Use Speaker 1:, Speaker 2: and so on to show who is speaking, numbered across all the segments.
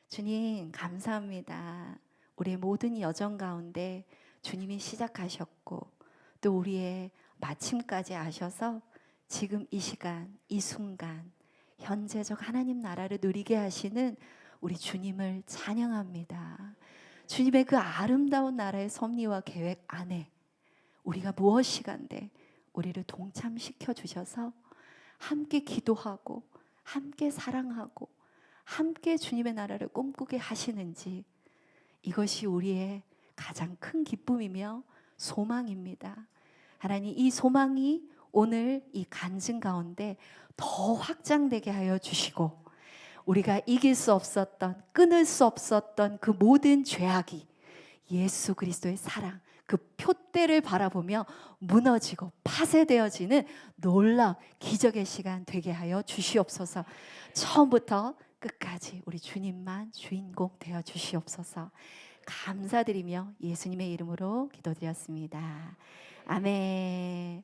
Speaker 1: 주님 감사합니다. 우리의 모든 여정 가운데 주님이 시작하셨고 또 우리의 마침까지 아셔서 지금 이 시간, 이 순간 현재적 하나님 나라를 누리게 하시는 우리 주님을 찬양합니다. 주님의 그 아름다운 나라의 섭리와 계획 안에 우리가 무엇이간데 우리를 동참시켜 주셔서 함께 기도하고 함께 사랑하고 함께 주님의 나라를 꿈꾸게 하시는지, 이것이 우리의 가장 큰 기쁨이며 소망입니다. 하나님, 이 소망이 오늘 이 간증 가운데 더 확장되게 하여 주시고, 우리가 이길 수 없었던, 끊을 수 없었던 그 모든 죄악이 예수 그리스도의 사랑, 그 표대를 바라보며 무너지고 파쇄되어지는 놀라운 기적의 시간 되게 하여 주시옵소서. 처음부터 끝까지 우리 주님만 주인공 되어 주시옵소서. 감사드리며 예수님의 이름으로 기도드렸습니다. 아멘.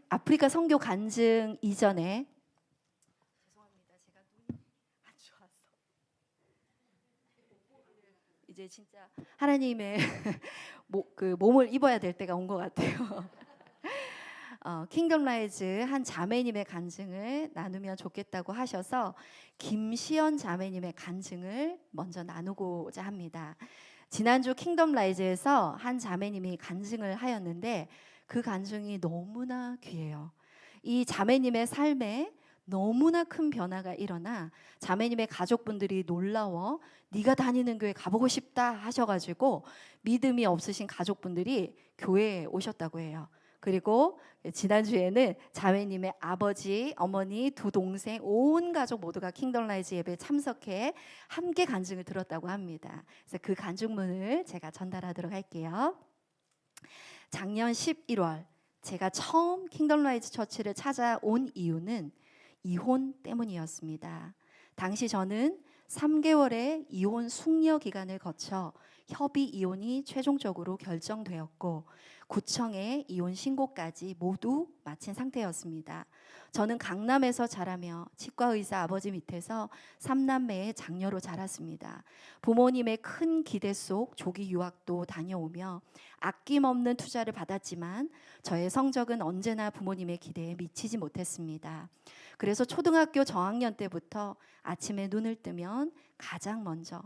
Speaker 1: 아프리카 선교 간증 이전에, 죄송합니다. 제가 눈이 안 좋아서 이제 진짜 하나님의 몸을 입어야 될 때가 온 것 같아요. 킹덤 라이즈 한 자매님의 간증을 나누면 좋겠다고 하셔서 김시연 자매님의 간증을 먼저 나누고자 합니다. 지난주 킹덤 라이즈에서 한 자매님이 간증을 하였는데 그 간증이 너무나 귀해요. 이 자매님의 삶에 너무나 큰 변화가 일어나 자매님의 가족분들이 놀라워 네가 다니는 교회 가보고 싶다 하셔가지고 믿음이 없으신 가족분들이 교회에 오셨다고 해요. 그리고 지난주에는 자매님의 아버지, 어머니, 두 동생, 온 가족 모두가 킹덤 라이즈 예배에 참석해 함께 간증을 들었다고 합니다. 그래서 그 간증문을 제가 전달하도록 할게요. 작년 11월 제가 처음 킹덤 라이즈 처치를 찾아온 이유는 이혼 때문이었습니다. 당시 저는 3개월의 이혼 숙려 기간을 거쳐 협의 이혼이 최종적으로 결정되었고 구청에 이혼 신고까지 모두 마친 상태였습니다. 저는 강남에서 자라며 치과의사 아버지 밑에서 3남매의 장녀로 자랐습니다. 부모님의 큰 기대 속 조기 유학도 다녀오며 아낌없는 투자를 받았지만 저의 성적은 언제나 부모님의 기대에 미치지 못했습니다. 그래서 초등학교 저학년 때부터 아침에 눈을 뜨면 가장 먼저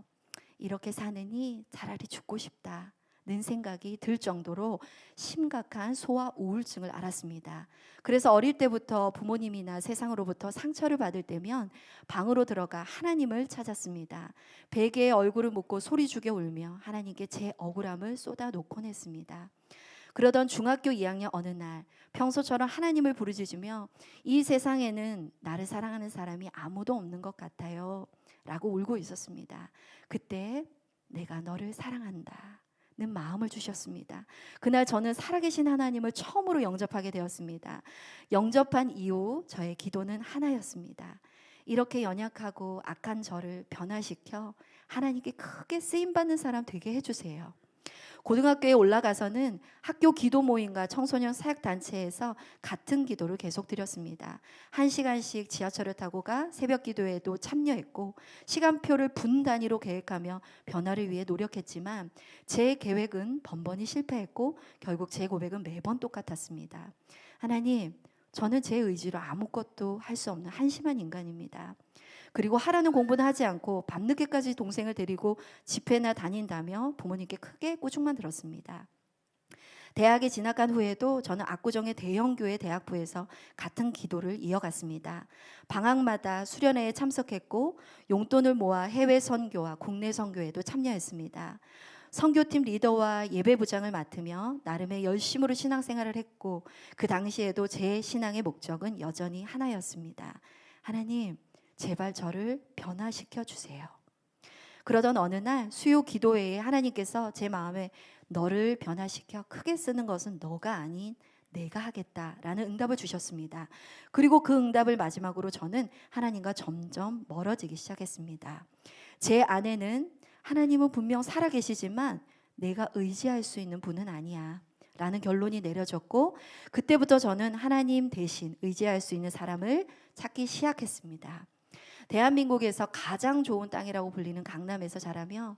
Speaker 1: 이렇게 사느니 차라리 죽고 싶다는 생각이 들 정도로 심각한 소아 우울증을 앓았습니다. 그래서 어릴 때부터 부모님이나 세상으로부터 상처를 받을 때면 방으로 들어가 하나님을 찾았습니다. 베개에 얼굴을 묻고 소리 죽여 울며 하나님께 제 억울함을 쏟아놓곤 했습니다. 그러던 중학교 2학년 어느 날 평소처럼 하나님을 부르짖으며 이 세상에는 나를 사랑하는 사람이 아무도 없는 것 같아요 라고 울고 있었습니다. 그때 내가 너를 사랑한다 는 마음을 주셨습니다. 그날 저는 살아계신 하나님을 처음으로 영접하게 되었습니다. 영접한 이후 저의 기도는 하나였습니다. 이렇게 연약하고 악한 저를 변화시켜 하나님께 크게 쓰임받는 사람 되게 해주세요. 고등학교에 올라가서는 학교 기도 모임과 청소년 사역단체에서 같은 기도를 계속 드렸습니다. 1시간씩 지하철을 타고 가 새벽 기도에도 참여했고 시간표를 분 단위로 계획하며 변화를 위해 노력했지만 제 계획은 번번이 실패했고 결국 제 고백은 매번 똑같았습니다. 하나님, 저는 제 의지로 아무것도 할 수 없는 한심한 인간입니다. 그리고 하라는 공부는 하지 않고 밤늦게까지 동생을 데리고 집회나 다닌다며 부모님께 크게 꾸중만 들었습니다. 대학에 진학한 후에도 저는 압구정의 대형교회 대학부에서 같은 기도를 이어갔습니다. 방학마다 수련회에 참석했고 용돈을 모아 해외 선교와 국내 선교에도 참여했습니다. 선교팀 리더와 예배부장을 맡으며 나름의 열심으로 신앙생활을 했고 그 당시에도 제 신앙의 목적은 여전히 하나였습니다. 하나님, 제발 저를 변화시켜 주세요. 그러던 어느 날 수요 기도회에 하나님께서 제 마음에 너를 변화시켜 크게 쓰는 것은 너가 아닌 내가 하겠다라는 응답을 주셨습니다. 그리고 그 응답을 마지막으로 저는 하나님과 점점 멀어지기 시작했습니다. 제 안에는 하나님은 분명 살아계시지만 내가 의지할 수 있는 분은 아니야 라는 결론이 내려졌고 그때부터 저는 하나님 대신 의지할 수 있는 사람을 찾기 시작했습니다. 대한민국에서 가장 좋은 땅이라고 불리는 강남에서 자라며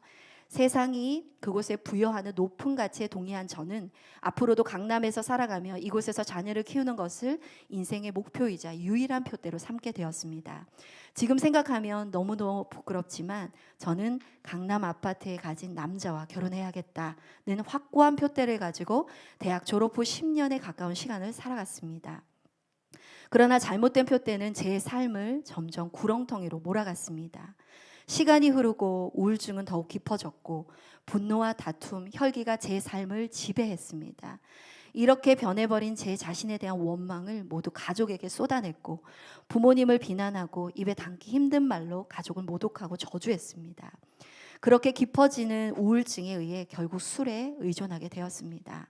Speaker 1: 세상이 그곳에 부여하는 높은 가치에 동의한 저는 앞으로도 강남에서 살아가며 이곳에서 자녀를 키우는 것을 인생의 목표이자 유일한 표대로 삼게 되었습니다. 지금 생각하면 너무너무 부끄럽지만 저는 강남 아파트에 가진 남자와 결혼해야겠다는 확고한 표대를 가지고 대학 졸업 후 10년에 가까운 시간을 살아갔습니다. 그러나 잘못된 표대는 제 삶을 점점 구렁텅이로 몰아갔습니다. 시간이 흐르고 우울증은 더욱 깊어졌고 분노와 다툼, 혈기가 제 삶을 지배했습니다. 이렇게 변해버린 제 자신에 대한 원망을 모두 가족에게 쏟아냈고 부모님을 비난하고 입에 담기 힘든 말로 가족을 모독하고 저주했습니다. 그렇게 깊어지는 우울증에 의해 결국 술에 의존하게 되었습니다.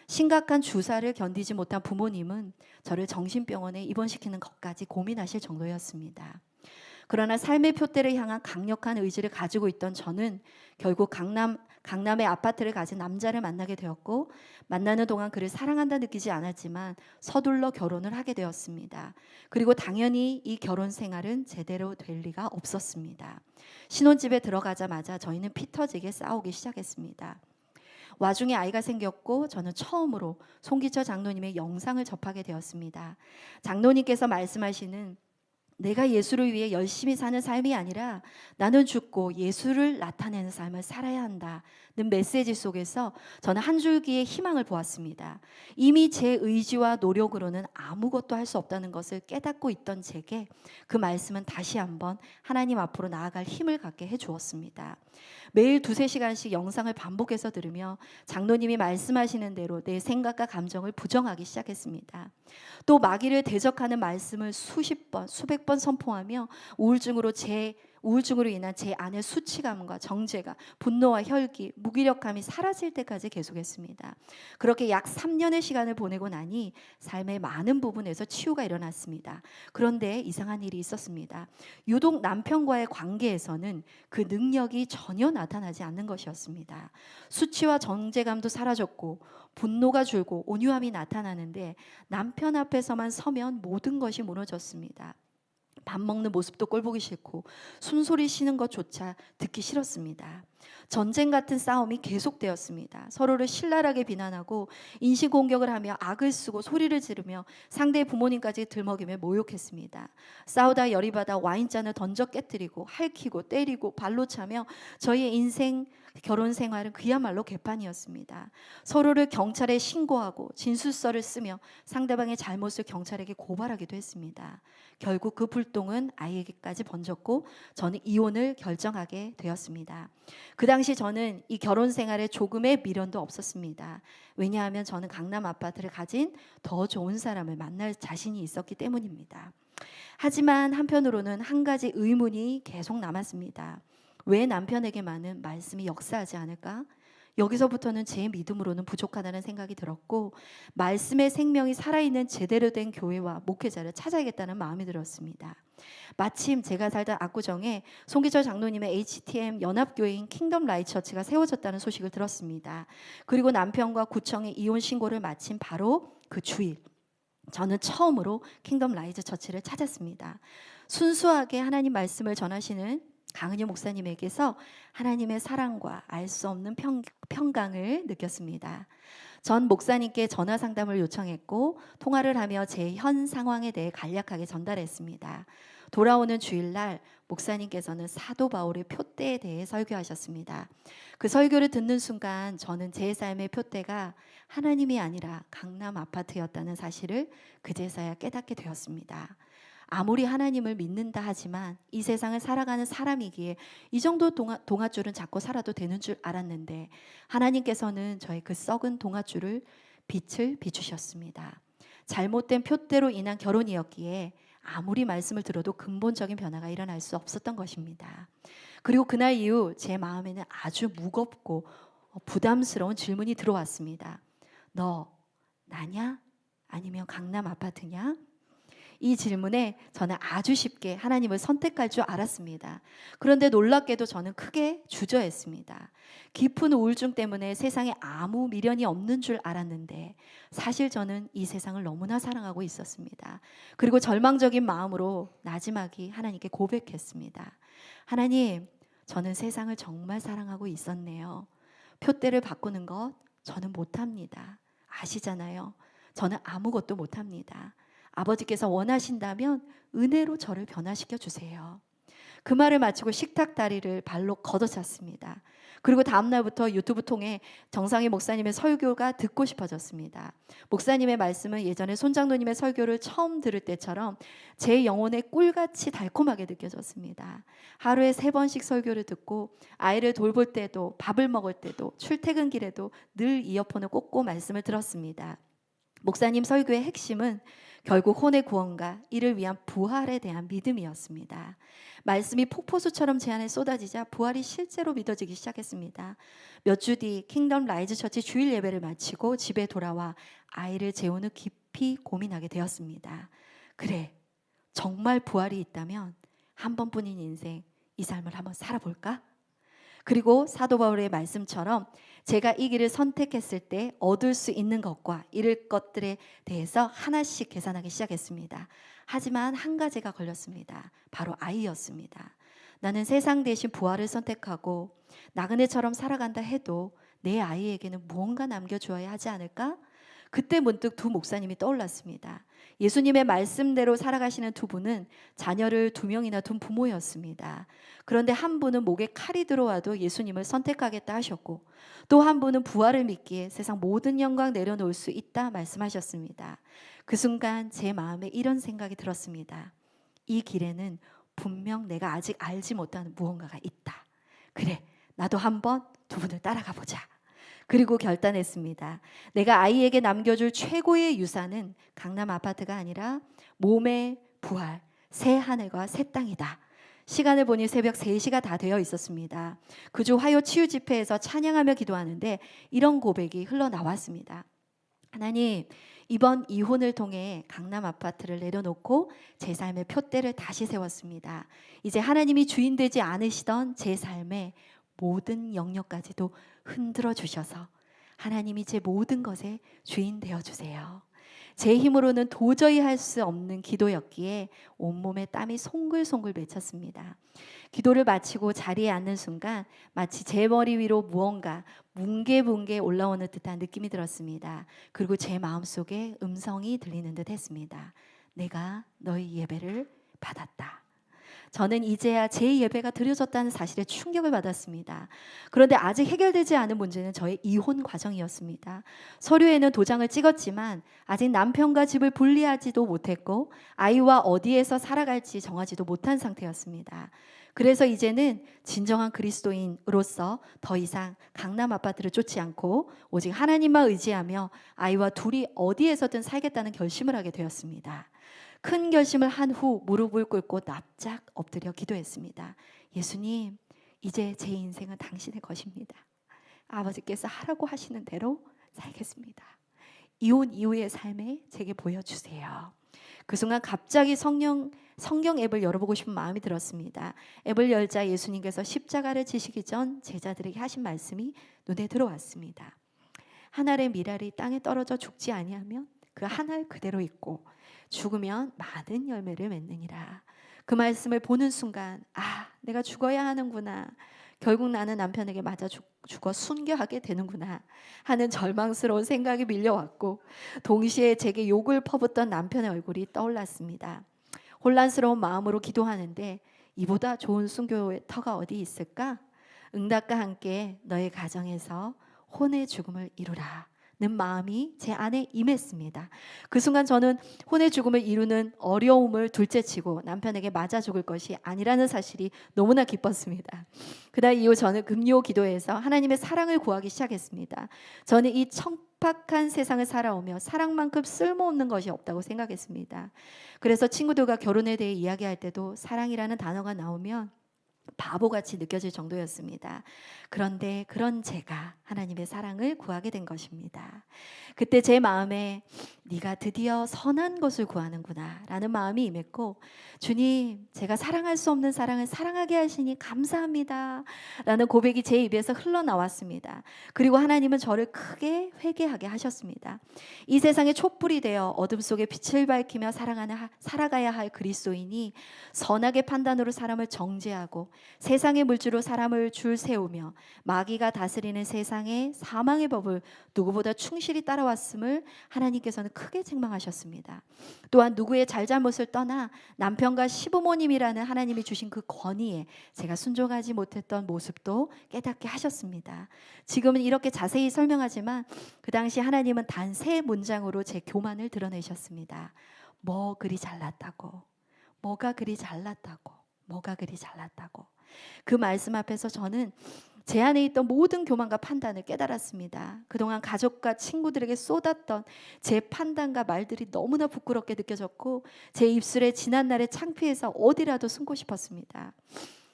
Speaker 1: 심각한 주사를 견디지 못한 부모님은 저를 정신병원에 입원시키는 것까지 고민하실 정도였습니다. 그러나 삶의 표대를 향한 강력한 의지를 가지고 있던 저는 결국 강남의 아파트를 가진 남자를 만나게 되었고 만나는 동안 그를 사랑한다 느끼지 않았지만 서둘러 결혼을 하게 되었습니다. 그리고 당연히 이 결혼 생활은 제대로 될 리가 없었습니다. 신혼집에 들어가자마자 저희는 피 터지게 싸우기 시작했습니다. 와중에 아이가 생겼고 저는 처음으로 송기철 장로님의 영상을 접하게 되었습니다. 장로님께서 말씀하시는 내가 예수를 위해 열심히 사는 삶이 아니라 나는 죽고 예수를 나타내는 삶을 살아야 한다는 메시지 속에서 저는 한 줄기의 희망을 보았습니다. 이미 제 의지와 노력으로는 아무것도 할 수 없다는 것을 깨닫고 있던 제게 그 말씀은 다시 한번 하나님 앞으로 나아갈 힘을 갖게 해주었습니다. 매일 2-3시간씩 영상을 반복해서 들으며 장로님이 말씀하시는 대로 내 생각과 감정을 부정하기 시작했습니다. 또 마귀를 대적하는 말씀을 수십 번, 수백 번 선포하며 우울증으로 인한 제 안의 수치감과 정죄가, 분노와 혈기, 무기력함이 사라질 때까지 계속했습니다. 그렇게 약 3년의 시간을 보내고 나니 삶의 많은 부분에서 치유가 일어났습니다. 그런데 이상한 일이 있었습니다. 유독 남편과의 관계에서는 그 능력이 전혀 나타나지 않는 것이었습니다. 수치와 정죄감도 사라졌고 분노가 줄고 온유함이 나타나는데 남편 앞에서만 서면 모든 것이 무너졌습니다. 밥 먹는 모습도 꼴보기 싫고 숨소리 쉬는 것조차 듣기 싫었습니다. 전쟁 같은 싸움이 계속되었습니다. 서로를 신랄하게 비난하고 인신공격을 하며 악을 쓰고 소리를 지르며 상대의 부모님까지 들먹이며 모욕했습니다. 싸우다 열이 받아 와인잔을 던져 깨뜨리고 핥히고 때리고 발로 차며 저희의 인생 결혼 생활은 그야말로 개판이었습니다. 서로를 경찰에 신고하고 진술서를 쓰며 상대방의 잘못을 경찰에게 고발하기도 했습니다. 결국 그 불똥은 아이에게까지 번졌고 저는 이혼을 결정하게 되었습니다. 그 당시 저는 이 결혼 생활에 조금의 미련도 없었습니다. 왜냐하면 저는 강남 아파트를 가진 더 좋은 사람을 만날 자신이 있었기 때문입니다. 하지만 한편으로는 한 가지 의문이 계속 남았습니다. 왜 남편에게만은 말씀이 역사하지 않을까? 여기서부터는 제 믿음으로는 부족하다는 생각이 들었고 말씀의 생명이 살아있는 제대로 된 교회와 목회자를 찾아야겠다는 마음이 들었습니다. 마침 제가 살던 압구정에 송기철 장로님의 HTM 연합교회인 킹덤 라이트 처치가 세워졌다는 소식을 들었습니다. 그리고 남편과 구청에 이혼 신고를 마친 바로 그 주일 저는 처음으로 킹덤 라이트 처치를 찾았습니다. 순수하게 하나님 말씀을 전하시는 강은희 목사님에게서 하나님의 사랑과 알 수 없는 평강을 느꼈습니다. 전 목사님께 전화 상담을 요청했고 통화를 하며 제 현 상황에 대해 간략하게 전달했습니다. 돌아오는 주일날 목사님께서는 사도 바울의 표대에 대해 설교하셨습니다. 그 설교를 듣는 순간 저는 제 삶의 표대가 하나님이 아니라 강남 아파트였다는 사실을 그제서야 깨닫게 되었습니다. 아무리 하나님을 믿는다 하지만 이 세상을 살아가는 사람이기에 이 정도 동아줄은 잡고 살아도 되는 줄 알았는데 하나님께서는 저의 그 썩은 동아줄을 빛을 비추셨습니다. 잘못된 표대로 인한 결혼이었기에 아무리 말씀을 들어도 근본적인 변화가 일어날 수 없었던 것입니다. 그리고 그날 이후 제 마음에는 아주 무겁고 부담스러운 질문이 들어왔습니다. 너 나냐? 아니면 강남 아파트냐? 이 질문에 저는 아주 쉽게 하나님을 선택할 줄 알았습니다. 그런데 놀랍게도 저는 크게 주저했습니다. 깊은 우울증 때문에 세상에 아무 미련이 없는 줄 알았는데 사실 저는 이 세상을 너무나 사랑하고 있었습니다. 그리고 절망적인 마음으로 나지막이 하나님께 고백했습니다. 하나님, 저는 세상을 정말 사랑하고 있었네요. 표대를 바꾸는 것 저는 못합니다. 아시잖아요. 저는 아무것도 못합니다. 아버지께서 원하신다면 은혜로 저를 변화시켜 주세요. 그 말을 마치고 식탁 다리를 발로 걷어찼습니다. 그리고 다음 날부터 유튜브 통해 정상희 목사님의 설교가 듣고 싶어졌습니다. 목사님의 말씀은 예전에 손장로님의 설교를 처음 들을 때처럼 제 영혼에 꿀같이 달콤하게 느껴졌습니다. 하루에 3번씩 설교를 듣고 아이를 돌볼 때도 밥을 먹을 때도 출퇴근길에도 늘 이어폰을 꽂고 말씀을 들었습니다. 목사님 설교의 핵심은 결국 혼의 구원과 이를 위한 부활에 대한 믿음이었습니다. 말씀이 폭포수처럼 제 안에 쏟아지자 부활이 실제로 믿어지기 시작했습니다. 몇 주 뒤 킹덤 라이즈 처치 주일 예배를 마치고 집에 돌아와 아이를 재운 후 깊이 고민하게 되었습니다. 그래, 정말 부활이 있다면 한 번뿐인 인생 이 삶을 한번 살아볼까? 그리고 사도 바울의 말씀처럼 제가 이 길을 선택했을 때 얻을 수 있는 것과 잃을 것들에 대해서 하나씩 계산하기 시작했습니다. 하지만 한 가지가 걸렸습니다. 바로 아이였습니다. 나는 세상 대신 부활을 선택하고 나그네처럼 살아간다 해도 내 아이에게는 무언가 남겨주어야 하지 않을까? 그때 문득 두 목사님이 떠올랐습니다. 예수님의 말씀대로 살아가시는 두 분은 자녀를 2명이나 둔 부모였습니다. 그런데 한 분은 목에 칼이 들어와도 예수님을 선택하겠다 하셨고 또 한 분은 부활을 믿기에 세상 모든 영광 내려놓을 수 있다 말씀하셨습니다. 그 순간 제 마음에 이런 생각이 들었습니다. 이 길에는 분명 내가 아직 알지 못하는 무언가가 있다. 그래, 나도 한번 두 분을 따라가 보자. 그리고 결단했습니다. 내가 아이에게 남겨줄 최고의 유산은 강남 아파트가 아니라 몸의 부활, 새 하늘과 새 땅이다. 시간을 보니 새벽 3시가 다 되어 있었습니다. 그 주 화요 치유 집회에서 찬양하며 기도하는데 이런 고백이 흘러나왔습니다. 하나님, 이번 이혼을 통해 강남 아파트를 내려놓고 제 삶의 표대를 다시 세웠습니다. 이제 하나님이 주인 되지 않으시던 제 삶의 모든 영역까지도 흔들어 주셔서 하나님이 제 모든 것의 주인 되어 주세요. 제 힘으로는 도저히 할 수 없는 기도였기에 온몸에 땀이 송글송글 맺혔습니다. 기도를 마치고 자리에 앉는 순간 마치 제 머리 위로 무언가 뭉게뭉게 올라오는 듯한 느낌이 들었습니다. 그리고 제 마음속에 음성이 들리는 듯 했습니다. 내가 너희 예배를 받았다. 저는 이제야 제 예배가 드려졌다는 사실에 충격을 받았습니다. 그런데 아직 해결되지 않은 문제는 저의 이혼 과정이었습니다. 서류에는 도장을 찍었지만 아직 남편과 집을 분리하지도 못했고 아이와 어디에서 살아갈지 정하지도 못한 상태였습니다. 그래서 이제는 진정한 그리스도인으로서 더 이상 강남 아파트를 쫓지 않고 오직 하나님만 의지하며 아이와 둘이 어디에서든 살겠다는 결심을 하게 되었습니다. 큰 결심을 한 후 무릎을 꿇고 납작 엎드려 기도했습니다. 예수님, 이제 제 인생은 당신의 것입니다. 아버지께서 하라고 하시는 대로 살겠습니다. 이혼 이후의 삶에 제게 보여주세요. 그 순간 갑자기 성경 앱을 열어보고 싶은 마음이 들었습니다. 앱을 열자 예수님께서 십자가를 지시기 전 제자들에게 하신 말씀이 눈에 들어왔습니다. 한 알의 밀알이 땅에 떨어져 죽지 아니하면 그 한 알 그대로 있고 죽으면 많은 열매를 맺느니라. 그 말씀을 보는 순간 내가 죽어야 하는구나. 결국 나는 남편에게 맞아 죽어 순교하게 되는구나 하는 절망스러운 생각이 밀려왔고 동시에 제게 욕을 퍼붓던 남편의 얼굴이 떠올랐습니다. 혼란스러운 마음으로 기도하는데 이보다 좋은 순교의 터가 어디 있을까? 응답과 함께 너의 가정에서 혼의 죽음을 이루라 는 마음이 제 안에 임했습니다. 그 순간 저는 혼의 죽음을 이루는 어려움을 둘째치고 남편에게 맞아 죽을 것이 아니라는 사실이 너무나 기뻤습니다. 그날 이후 저는 금요 기도에서 하나님의 사랑을 구하기 시작했습니다. 저는 이 척박한 세상을 살아오며 사랑만큼 쓸모없는 것이 없다고 생각했습니다. 그래서 친구들과 결혼에 대해 이야기할 때도 사랑이라는 단어가 나오면 바보같이 느껴질 정도였습니다. 그런데 그런 제가 하나님의 사랑을 구하게 된 것입니다. 그때 제 마음에 네가 드디어 선한 것을 구하는구나 라는 마음이 임했고, 주님, 제가 사랑할 수 없는 사랑을 사랑하게 하시니 감사합니다 라는 고백이 제 입에서 흘러나왔습니다. 그리고 하나님은 저를 크게 회개하게 하셨습니다. 이 세상의 촛불이 되어 어둠 속에 빛을 밝히며 살아가야 할 그리스도인이 선악의 판단으로 사람을 정죄하고 세상의 물주로 사람을 줄 세우며 마귀가 다스리는 세상의 사망의 법을 누구보다 충실히 따라왔음을 하나님께서는 크게 책망하셨습니다. 또한 누구의 잘잘못을 떠나 남편과 시부모님이라는 하나님이 주신 그 권위에 제가 순종하지 못했던 모습도 깨닫게 하셨습니다. 지금은 이렇게 자세히 설명하지만 그 당시 하나님은 단 세 문장으로 제 교만을 드러내셨습니다. 뭐 그리 잘났다고, 뭐가 그리 잘났다고, 뭐가 그리 잘났다고. 그 말씀 앞에서 저는 제 안에 있던 모든 교만과 판단을 깨달았습니다. 그동안 가족과 친구들에게 쏟았던 제 판단과 말들이 너무나 부끄럽게 느껴졌고 제 입술에 지난날의 창피해서 어디라도 숨고 싶었습니다.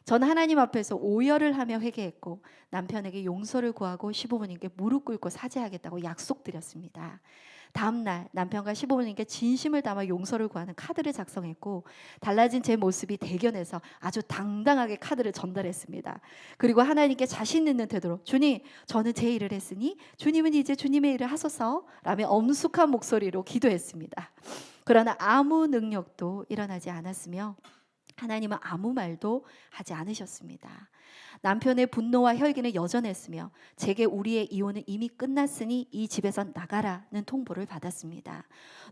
Speaker 1: 저는 하나님 앞에서 오열을 하며 회개했고 남편에게 용서를 구하고 시부모님께 무릎 꿇고 사죄하겠다고 약속드렸습니다. 다음 날 남편과 시부모님께 진심을 담아 용서를 구하는 카드를 작성했고 달라진 제 모습이 대견해서 아주 당당하게 카드를 전달했습니다. 그리고 하나님께 자신 있는 태도로 주님, 저는 제 일을 했으니 주님은 이제 주님의 일을 하소서 라며 엄숙한 목소리로 기도했습니다. 그러나 아무 능력도 일어나지 않았으며 하나님은 아무 말도 하지 않으셨습니다. 남편의 분노와 혈기는 여전했으며 제게 우리의 이혼은 이미 끝났으니 이 집에서 나가라는 통보를 받았습니다.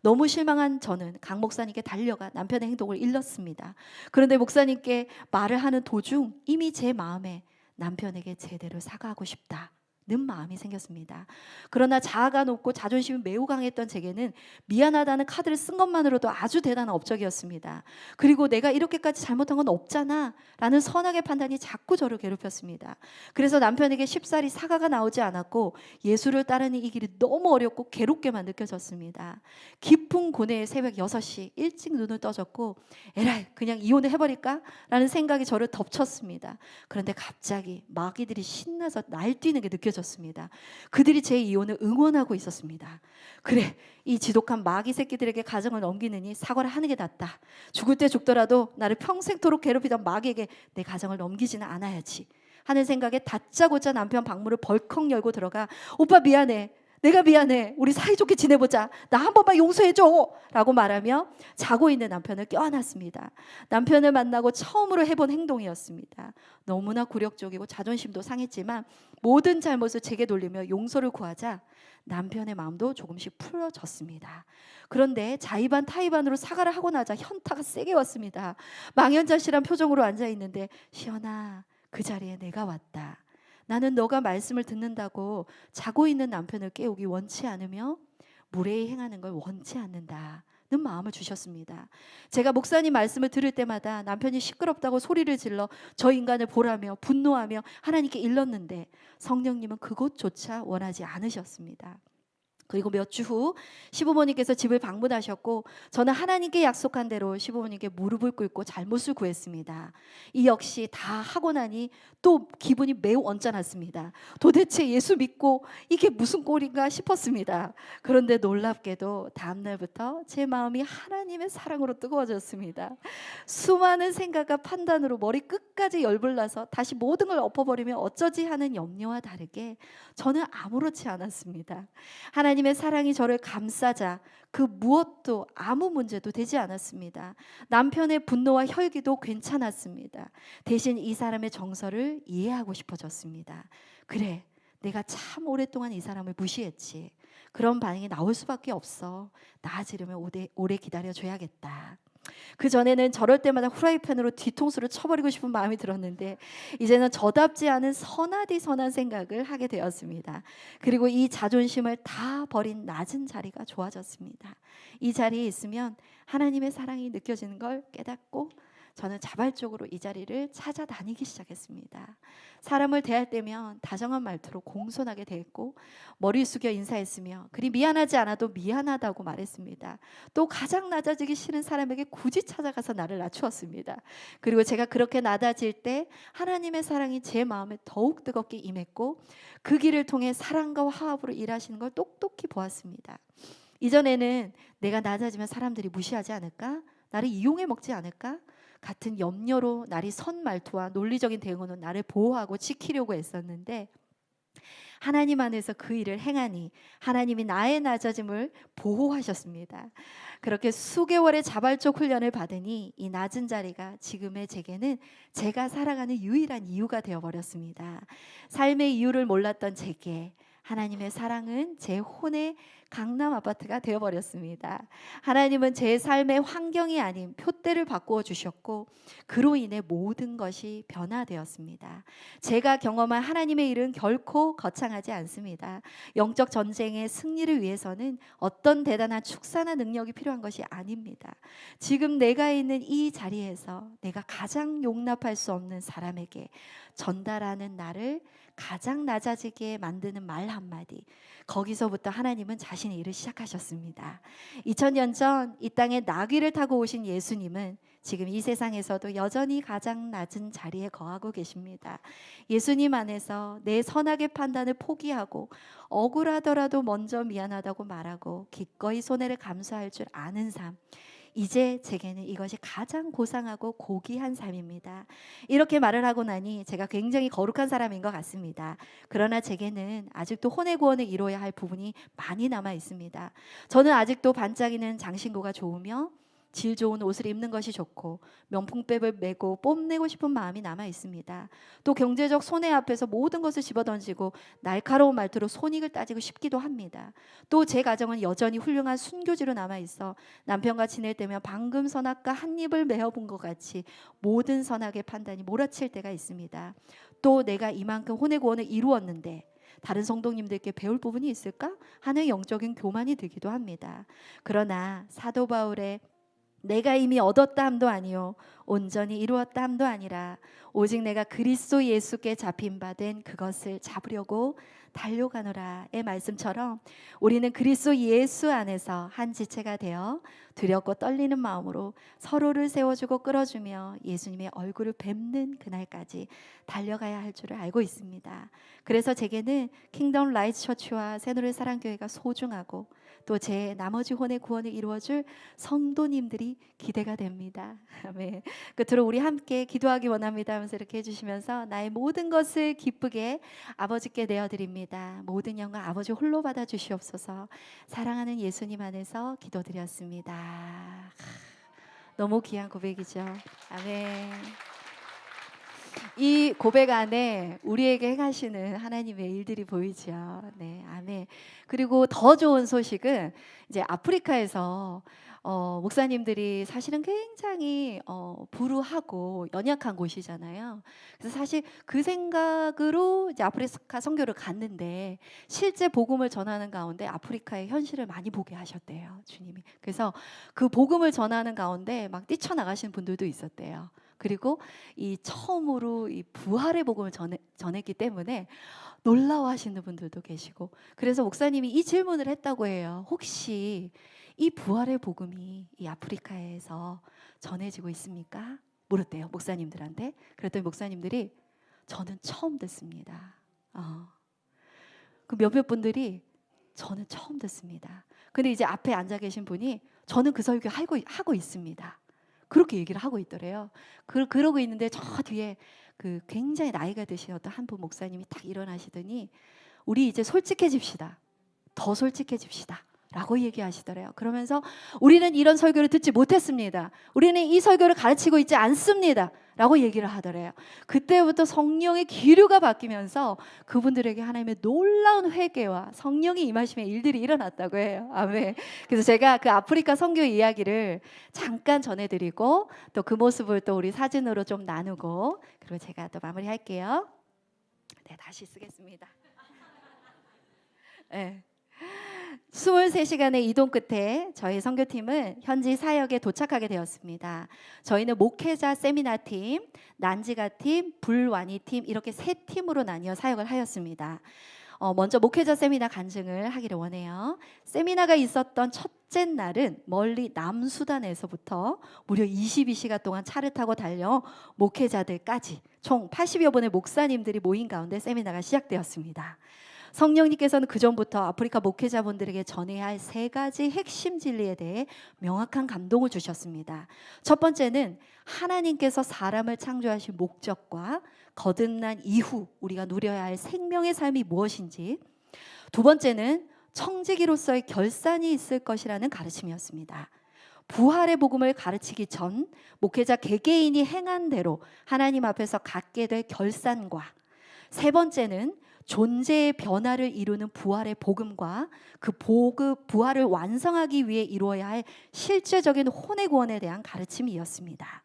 Speaker 1: 너무 실망한 저는 강 목사님께 달려가 남편의 행동을 일렀습니다. 그런데 목사님께 말을 하는 도중 이미 제 마음에 남편에게 제대로 사과하고 싶다 는 마음이 생겼습니다. 그러나 자아가 높고 자존심이 매우 강했던 제게는 미안하다는 카드를 쓴 것만으로도 아주 대단한 업적이었습니다. 그리고 내가 이렇게까지 잘못한 건 없잖아 라는 선악의 판단이 자꾸 저를 괴롭혔습니다. 그래서 남편에게 쉽사리 사과가 나오지 않았고 예수를 따르는 이 길이 너무 어렵고 괴롭게만 느껴졌습니다. 깊은 고뇌의 새벽 6시 일찍 눈을 떠졌고 에라이 그냥 이혼을 해버릴까? 라는 생각이 저를 덮쳤습니다. 그런데 갑자기 마귀들이 신나서 날뛰는 게 느껴졌습니다. 그들이 제 이혼을 응원하고 있었습니다. 그래, 이 지독한 마귀 새끼들에게 가정을 넘기느니 사과를 하는 게 낫다. 죽을 때 죽더라도 나를 평생토록 괴롭히던 마귀에게 내 가정을 넘기지는 않아야지 하는 생각에 다짜고짜 남편 방문을 벌컥 열고 들어가 오빠 미안해. 내가 미안해. 우리 사이좋게 지내보자. 나 한 번만 용서해줘 라고 말하며 자고 있는 남편을 껴안았습니다. 남편을 만나고 처음으로 해본 행동이었습니다. 너무나 굴욕적이고 자존심도 상했지만 모든 잘못을 제게 돌리며 용서를 구하자 남편의 마음도 조금씩 풀어졌습니다. 그런데 자의반 타의반으로 사과를 하고 나자 현타가 세게 왔습니다. 망연자실한 표정으로 앉아있는데 시연아, 그 자리에 내가 왔다. 나는 너가 말씀을 듣는다고 자고 있는 남편을 깨우기 원치 않으며 무례히 행하는 걸 원치 않는다는 마음을 주셨습니다. 제가 목사님 말씀을 들을 때마다 남편이 시끄럽다고 소리를 질러 저 인간을 보라며 분노하며 하나님께 일렀는데 성령님은 그것조차 원하지 않으셨습니다. 그리고 몇 주 후 시부모님께서 집을 방문하셨고 저는 하나님께 약속한 대로 시부모님께 무릎을 꿇고 잘못을 구했습니다. 이 역시 다 하고 나니 또 기분이 매우 언짢았습니다. 도대체 예수 믿고 이게 무슨 꼴인가 싶었습니다. 그런데 놀랍게도 다음 날부터 제 마음이 하나님의 사랑으로 뜨거워졌습니다. 수많은 생각과 판단으로 머리 끝까지 열불나서 다시 모든 걸 엎어버리면 어쩌지 하는 염려와 다르게 저는 아무렇지 않았습니다. 하나님의 사랑이 저를 감싸자 그 무엇도 아무 문제도 되지 않았습니다. 남편의 분노와 혈기도 괜찮았습니다. 대신 이 사람의 정서를 이해하고 싶어졌습니다. 그래, 내가 참 오랫동안 이 사람을 무시했지. 그런 반응이 나올 수밖에 없어. 나아지려면 오래 기다려줘야겠다. 그 전에는 저럴 때마다 후라이팬으로 뒤통수를 쳐버리고 싶은 마음이 들었는데 이제는 저답지 않은 선하디 선한 생각을 하게 되었습니다. 그리고 이 자존심을 다 버린 낮은 자리가 좋아졌습니다. 이 자리에 있으면 하나님의 사랑이 느껴지는 걸 깨닫고 저는 자발적으로 이 자리를 찾아다니기 시작했습니다. 사람을 대할 때면 다정한 말투로 공손하게 대했고 머리 숙여 인사했으며 그리 미안하지 않아도 미안하다고 말했습니다. 또 가장 낮아지기 싫은 사람에게 굳이 찾아가서 나를 낮추었습니다. 그리고 제가 그렇게 낮아질 때 하나님의 사랑이 제 마음에 더욱 뜨겁게 임했고 그 길을 통해 사랑과 화합으로 일하시는 걸 똑똑히 보았습니다. 이전에는 내가 낮아지면 사람들이 무시하지 않을까? 나를 이용해 먹지 않을까? 같은 염려로 날이 선 말투와 논리적인 대응으로 나를 보호하고 지키려고 했었는데 하나님 안에서 그 일을 행하니 하나님이 나의 낮아짐을 보호하셨습니다. 그렇게 수개월의 자발적 훈련을 받으니 이 낮은 자리가 지금의 제게는 제가 살아가는 유일한 이유가 되어버렸습니다. 삶의 이유를 몰랐던 제게 하나님의 사랑은 제 혼의 강남 아파트가 되어버렸습니다. 하나님은 제 삶의 환경이 아닌 표대를 바꾸어 주셨고 그로 인해 모든 것이 변화되었습니다. 제가 경험한 하나님의 일은 결코 거창하지 않습니다. 영적 전쟁의 승리를 위해서는 어떤 대단한 축사나 능력이 필요한 것이 아닙니다. 지금 내가 있는 이 자리에서 내가 가장 용납할 수 없는 사람에게 전달하는 나를 가장 낮아지게 만드는 말 한마디, 거기서부터 하나님은 자신의 일을 시작하셨습니다. 2000년 전 이 땅에 나귀를 타고 오신 예수님은 지금 이 세상에서도 여전히 가장 낮은 자리에 거하고 계십니다. 예수님 안에서 내 선악의 판단을 포기하고 억울하더라도 먼저 미안하다고 말하고 기꺼이 손해를 감수할 줄 아는 삶, 이제 제게는 이것이 가장 고상하고 고귀한 삶입니다. 이렇게 말을 하고 나니 제가 굉장히 거룩한 사람인 것 같습니다. 그러나 제게는 아직도 혼의 구원을 이루어야 할 부분이 많이 남아 있습니다. 저는 아직도 반짝이는 장신구가 좋으며 질 좋은 옷을 입는 것이 좋고 명품백을 메고 뽐내고 싶은 마음이 남아 있습니다. 또 경제적 손해 앞에서 모든 것을 집어던지고 날카로운 말투로 손익을 따지고 싶기도 합니다. 또 제 가정은 여전히 훌륭한 순교지로 남아 있어 남편과 지낼 때면 방금 선악과 한 입을 메어본 것 같이 모든 선악의 판단이 몰아칠 때가 있습니다. 또 내가 이만큼 혼의 구원을 이루었는데 다른 성도님들께 배울 부분이 있을까 하는 영적인 교만이 들기도 합니다. 그러나 사도 바울의 내가 이미 얻었다 함도 아니요 온전히 이루었다 함도 아니라 오직 내가 그리스도 예수께 잡힌 바 된 그것을 잡으려고 달려가노라의 말씀처럼 우리는 그리스도 예수 안에서 한 지체가 되어 두렵고 떨리는 마음으로 서로를 세워주고 끌어주며 예수님의 얼굴을 뵙는 그날까지 달려가야 할 줄을 알고 있습니다. 그래서 제게는 킹덤 라이트 처치와 새노래 사랑교회가 소중하고 또 제 나머지 혼의 구원을 이루어줄 성도님들이 기대가 됩니다. 아멘. 끝으로 우리 함께 기도하기 원합니다 하면서 이렇게 해주시면서 나의 모든 것을 기쁘게 아버지께 내어드립니다. 모든 영광 아버지 홀로 받아주시옵소서. 사랑하는 예수님 안에서 기도드렸습니다. 너무 귀한 고백이죠. 아멘. 이 고백 안에 우리에게 행하시는 하나님의 일들이 보이죠. 네, 아멘. 그리고 더 좋은 소식은 이제 아프리카에서 목사님들이 사실은 굉장히 불우하고 연약한 곳이잖아요. 그래서 사실 그 생각으로 이제 아프리카 선교를 갔는데 실제 복음을 전하는 가운데 아프리카의 현실을 많이 보게 하셨대요, 주님이. 그래서 그 복음을 전하는 가운데 막 뛰쳐나가시는 분들도 있었대요. 그리고 이 처음으로 이 부활의 복음을 전했기 때문에 놀라워하시는 분들도 계시고, 그래서 목사님이 이 질문을 했다고 해요. 혹시 이 부활의 복음이 이 아프리카에서 전해지고 있습니까? 물었대요, 목사님들한테. 그랬더니 목사님들이 저는 처음 듣습니다. 그 몇몇 분들이 저는 처음 듣습니다. 근데 이제 앞에 앉아 계신 분이 저는 그 설교 하고 있습니다. 그렇게 얘기를 하고 있더래요. 그러고 있는데 저 뒤에 그 굉장히 나이가 드신 어떤 한 분 목사님이 딱 일어나시더니 우리 이제 솔직해집시다. 더 솔직해집시다. 라고 얘기하시더래요. 그러면서 우리는 이런 설교를 듣지 못했습니다. 우리는 이 설교를 가르치고 있지 않습니다. 라고 얘기를 하더래요. 그때부터 성령의 기류가 바뀌면서 그분들에게 하나님의 놀라운 회개와 성령이 임하심의 일들이 일어났다고 해요. 아멘. 그래서 제가 그 아프리카 선교 이야기를 잠깐 전해드리고 또 그 모습을 또 우리 사진으로 좀 나누고 그리고 제가 또 마무리할게요. 네, 다시 쓰겠습니다. 네. 23시간의 이동 끝에 저희 선교팀은 현지 사역에 도착하게 되었습니다. 저희는 목회자 세미나팀, 난지가팀, 불완이팀 이렇게 세 팀으로 나뉘어 사역을 하였습니다. 먼저 목회자 세미나 간증을 하기를 원해요. 세미나가 있었던 첫째 날은 멀리 남수단에서부터 무려 22시간 동안 차를 타고 달려 목회자들까지 총 80여 분의 목사님들이 모인 가운데 세미나가 시작되었습니다. 성령님께서는 그 전부터 아프리카 목회자분들에게 전해야 할 세 가지 핵심 진리에 대해 명확한 감동을 주셨습니다. 첫 번째는 하나님께서 사람을 창조하신 목적과 거듭난 이후 우리가 누려야 할 생명의 삶이 무엇인지, 두 번째는 청지기로서의 결산이 있을 것이라는 가르침이었습니다. 부활의 복음을 가르치기 전 목회자 개개인이 행한 대로 하나님 앞에서 갖게 될 결산과, 세 번째는 존재의 변화를 이루는 부활의 복음과 그 부활을 완성하기 위해 이루어야 할 실제적인 혼의 구원에 대한 가르침이었습니다.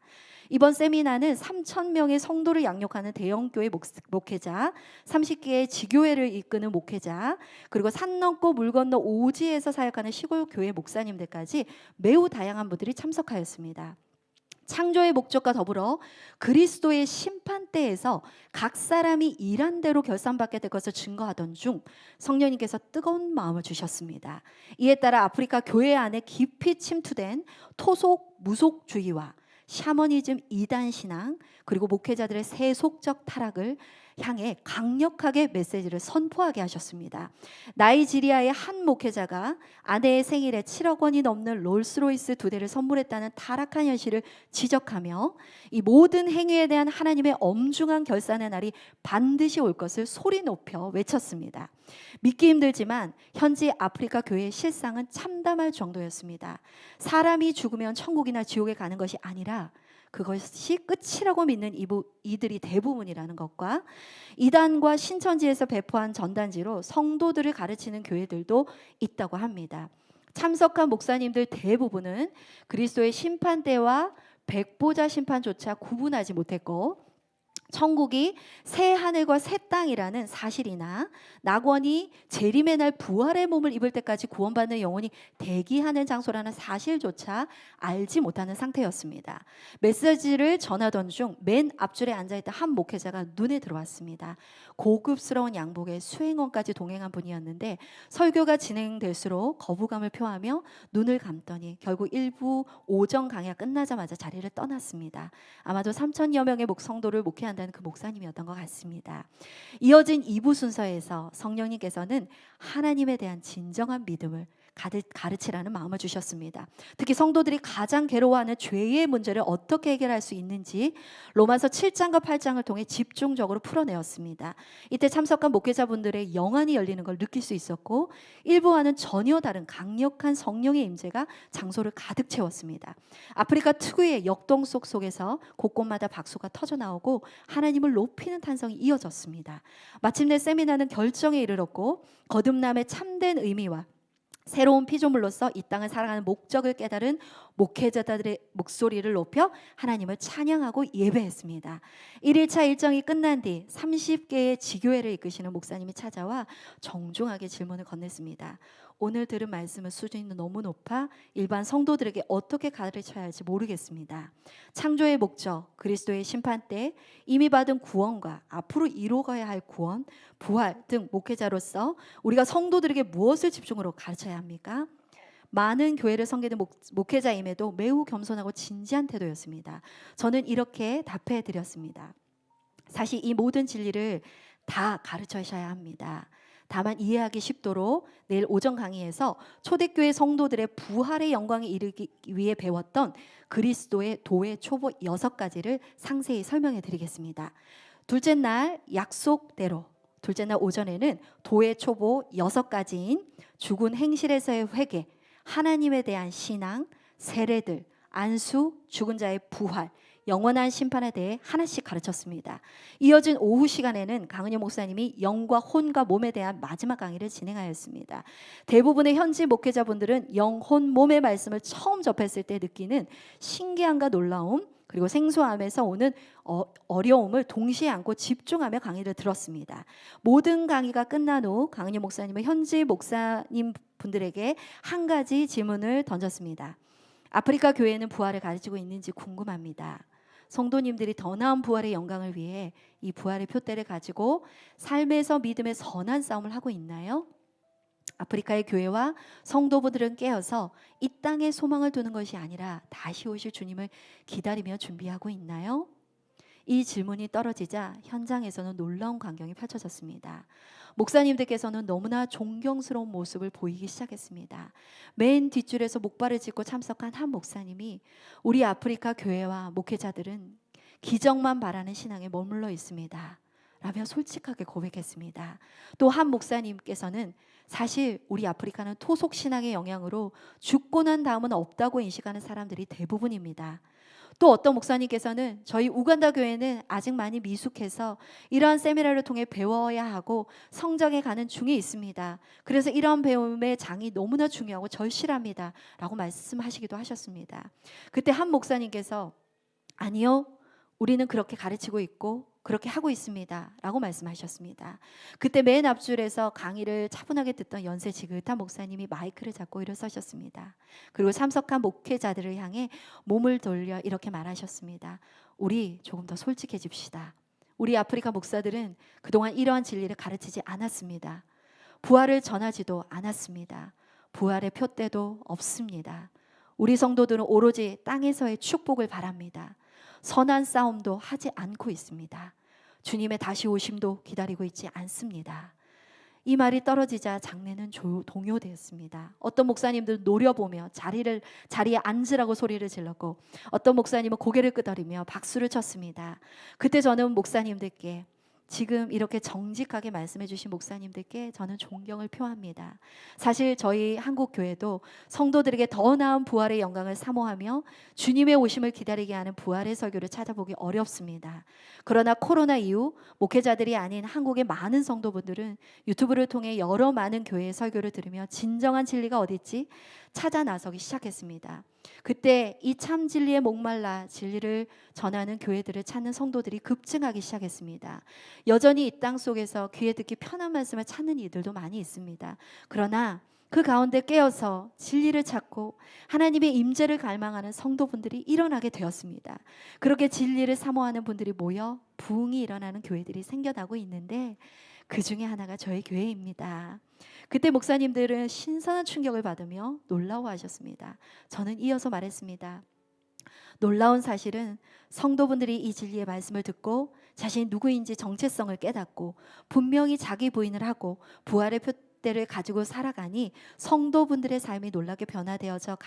Speaker 1: 이번 세미나는 3,000명의 성도를 양육하는 대형교회 목회자, 30개의 지교회를 이끄는 목회자, 그리고 산 넘고 물 건너 오지에서 사역하는 시골교회 목사님들까지 매우 다양한 분들이 참석하였습니다. 창조의 목적과 더불어 그리스도의 심판대에서 각 사람이 일한 대로 결산받게 될 것을 증거하던 중 성령님께서 뜨거운 마음을 주셨습니다. 이에 따라 아프리카 교회 안에 깊이 침투된 토속 무속주의와 샤머니즘 이단 신앙, 그리고 목회자들의 세속적 타락을 향해 강력하게 메시지를 선포하게 하셨습니다. 나이지리아의 한 목회자가 아내의 생일에 7억 원이 넘는 롤스로이스 2대를 선물했다는 타락한 현실을 지적하며 이 모든 행위에 대한 하나님의 엄중한 결산의 날이 반드시 올 것을 소리 높여 외쳤습니다. 믿기 힘들지만 현지 아프리카 교회의 실상은 참담할 정도였습니다. 사람이 죽으면 천국이나 지옥에 가는 것이 아니라 그것이 끝이라고 믿는 이들이 대부분이라는 것과, 이단과 신천지에서 배포한 전단지로 성도들을 가르치는 교회들도 있다고 합니다. 참석한 목사님들 대부분은 그리스도의 심판대와 백보자 심판조차 구분하지 못했고, 천국이 새 하늘과 새 땅이라는 사실이나 낙원이 재림의 날 부활의 몸을 입을 때까지 구원받는 영혼이 대기하는 장소라는 사실조차 알지 못하는 상태였습니다. 메시지를 전하던 중 맨 앞줄에 앉아있던 한 목회자가 눈에 들어왔습니다. 고급스러운 양복에 수행원까지 동행한 분이었는데 설교가 진행될수록 거부감을 표하며 눈을 감더니 결국 일부 오전 강의가 끝나자마자 자리를 떠났습니다. 아마도 3,000여 명의 성도를 목회한다는 그 목사님이었던 것 같습니다. 이어진 2부 순서에서 성령님께서는 하나님에 대한 진정한 믿음을 가르치라는 마음을 주셨습니다. 특히 성도들이 가장 괴로워하는 죄의 문제를 어떻게 해결할 수 있는지 로마서 7장과 8장을 통해 집중적으로 풀어내었습니다. 이때 참석한 목회자분들의 영안이 열리는 걸 느낄 수 있었고, 일부와는 전혀 다른 강력한 성령의 임재가 장소를 가득 채웠습니다. 아프리카 특유의 역동속 속에서 곳곳마다 박수가 터져나오고 하나님을 높이는 탄성이 이어졌습니다. 마침내 세미나는 결정에 이르렀고, 거듭남의 참된 의미와 새로운 피조물로서 이 땅을 살아가는 목적을 깨달은 목회자들의 목소리를 높여 하나님을 찬양하고 예배했습니다. 1일차 일정이 끝난 뒤 30개의 지교회를 이끄시는 목사님이 찾아와 정중하게 질문을 건넸습니다. 오늘 들은 말씀의 수준이 너무 높아 일반 성도들에게 어떻게 가르쳐야 할지 모르겠습니다. 창조의 목적, 그리스도의 심판때 이미 받은 구원과 앞으로 이루어가야 할 구원, 부활 등 목회자로서 우리가 성도들에게 무엇을 집중으로 가르쳐야 합니까? 많은 교회를 섬기는 목회자임에도 매우 겸손하고 진지한 태도였습니다. 저는 이렇게 답해 드렸습니다. 사실 이 모든 진리를 다 가르쳐셔야 합니다. 다만 이해하기 쉽도록 내일 오전 강의에서 초대교회 성도들의 부활의 영광에 이르기 위해 배웠던 그리스도의 도의 초보 6가지를 상세히 설명해 드리겠습니다. 둘째 날 약속대로 둘째 날 오전에는 도의 초보 6가지인 죽은 행실에서의 회개, 하나님에 대한 신앙, 세례들, 안수, 죽은 자의 부활, 영원한 심판에 대해 하나씩 가르쳤습니다. 이어진 오후 시간에는 강은영 목사님이 영과 혼과 몸에 대한 마지막 강의를 진행하였습니다. 대부분의 현지 목회자분들은 영, 혼, 몸의 말씀을 처음 접했을 때 느끼는 신기함과 놀라움, 그리고 생소함에서 오는 어려움을 동시에 안고 집중하며 강의를 들었습니다. 모든 강의가 끝난 후 강은희 목사님은 현지 목사님 분들에게 한 가지 질문을 던졌습니다. 아프리카 교회는 부활을 가르치고 있는지 궁금합니다. 성도님들이 더 나은 부활의 영광을 위해 이 부활의 표대를 가지고 삶에서 믿음의 선한 싸움을 하고 있나요? 아프리카의 교회와 성도분들은 깨어서 이 땅에 소망을 두는 것이 아니라 다시 오실 주님을 기다리며 준비하고 있나요? 이 질문이 떨어지자 현장에서는 놀라운 광경이 펼쳐졌습니다. 목사님들께서는 너무나 존경스러운 모습을 보이기 시작했습니다. 맨 뒷줄에서 목발을 짚고 참석한 한 목사님이 우리 아프리카 교회와 목회자들은 기적만 바라는 신앙에 머물러 있습니다 라며 솔직하게 고백했습니다. 또 한 목사님께서는 사실 우리 아프리카는 토속 신앙의 영향으로 죽고 난 다음은 없다고 인식하는 사람들이 대부분입니다. 또 어떤 목사님께서는 저희 우간다 교회는 아직 많이 미숙해서 이러한 세미나를 통해 배워야 하고 성장해 가는 중에 있습니다. 그래서 이러한 배움의 장이 너무나 중요하고 절실합니다 라고 말씀하시기도 하셨습니다. 그때 한 목사님께서 아니요, 우리는 그렇게 가르치고 있고 그렇게 하고 있습니다 라고 말씀하셨습니다. 그때 맨 앞줄에서 강의를 차분하게 듣던 연세 지긋한 목사님이 마이크를 잡고 일어서셨습니다. 그리고 참석한 목회자들을 향해 몸을 돌려 이렇게 말하셨습니다. 우리 조금 더 솔직해집시다. 우리 아프리카 목사들은 그동안 이러한 진리를 가르치지 않았습니다. 부활을 전하지도 않았습니다. 부활의 표대도 없습니다. 우리 성도들은 오로지 땅에서의 축복을 바랍니다. 선한 싸움도 하지 않고 있습니다. 주님의 다시 오심도 기다리고 있지 않습니다. 이 말이 떨어지자 장례는 동요되었습니다. 어떤 목사님들은 노려보며 자리에 앉으라고 소리를 질렀고 어떤 목사님은 고개를 끄덕이며 박수를 쳤습니다. 그때 저는 목사님들께 지금 이렇게 정직하게 말씀해 주신 목사님들께 저는 존경을 표합니다. 사실 저희 한국교회도 성도들에게 더 나은 부활의 영광을 사모하며 주님의 오심을 기다리게 하는 부활의 설교를 찾아보기 어렵습니다. 그러나 코로나 이후 목회자들이 아닌 한국의 많은 성도분들은 유튜브를 통해 여러 많은 교회의 설교를 들으며 진정한 진리가 어디 있지? 찾아 나서기 시작했습니다. 그때 이 참 진리에 목말라 진리를 전하는 교회들을 찾는 성도들이 급증하기 시작했습니다. 여전히 이 땅 속에서 귀에 듣기 편한 말씀을 찾는 이들도 많이 있습니다. 그러나 그 가운데 깨어서 진리를 찾고 하나님의 임재를 갈망하는 성도분들이 일어나게 되었습니다. 그렇게 진리를 사모하는 분들이 모여 부흥이 일어나는 교회들이 생겨나고 있는데 그 중에 하나가 저희 교회입니다. 그때 목사님들은 신선한 충격을 받으며 놀라워하셨습니다. 저는 이어서 말했습니다. 놀라운 사실은 성도분들이 이 진리의 말씀을 듣고 자신이 누구인지 정체성을 깨닫고 분명히 자기 부인을 하고 부활의 표대를 가지고 살아가니 성도분들의 삶이 놀랍게 변화되어져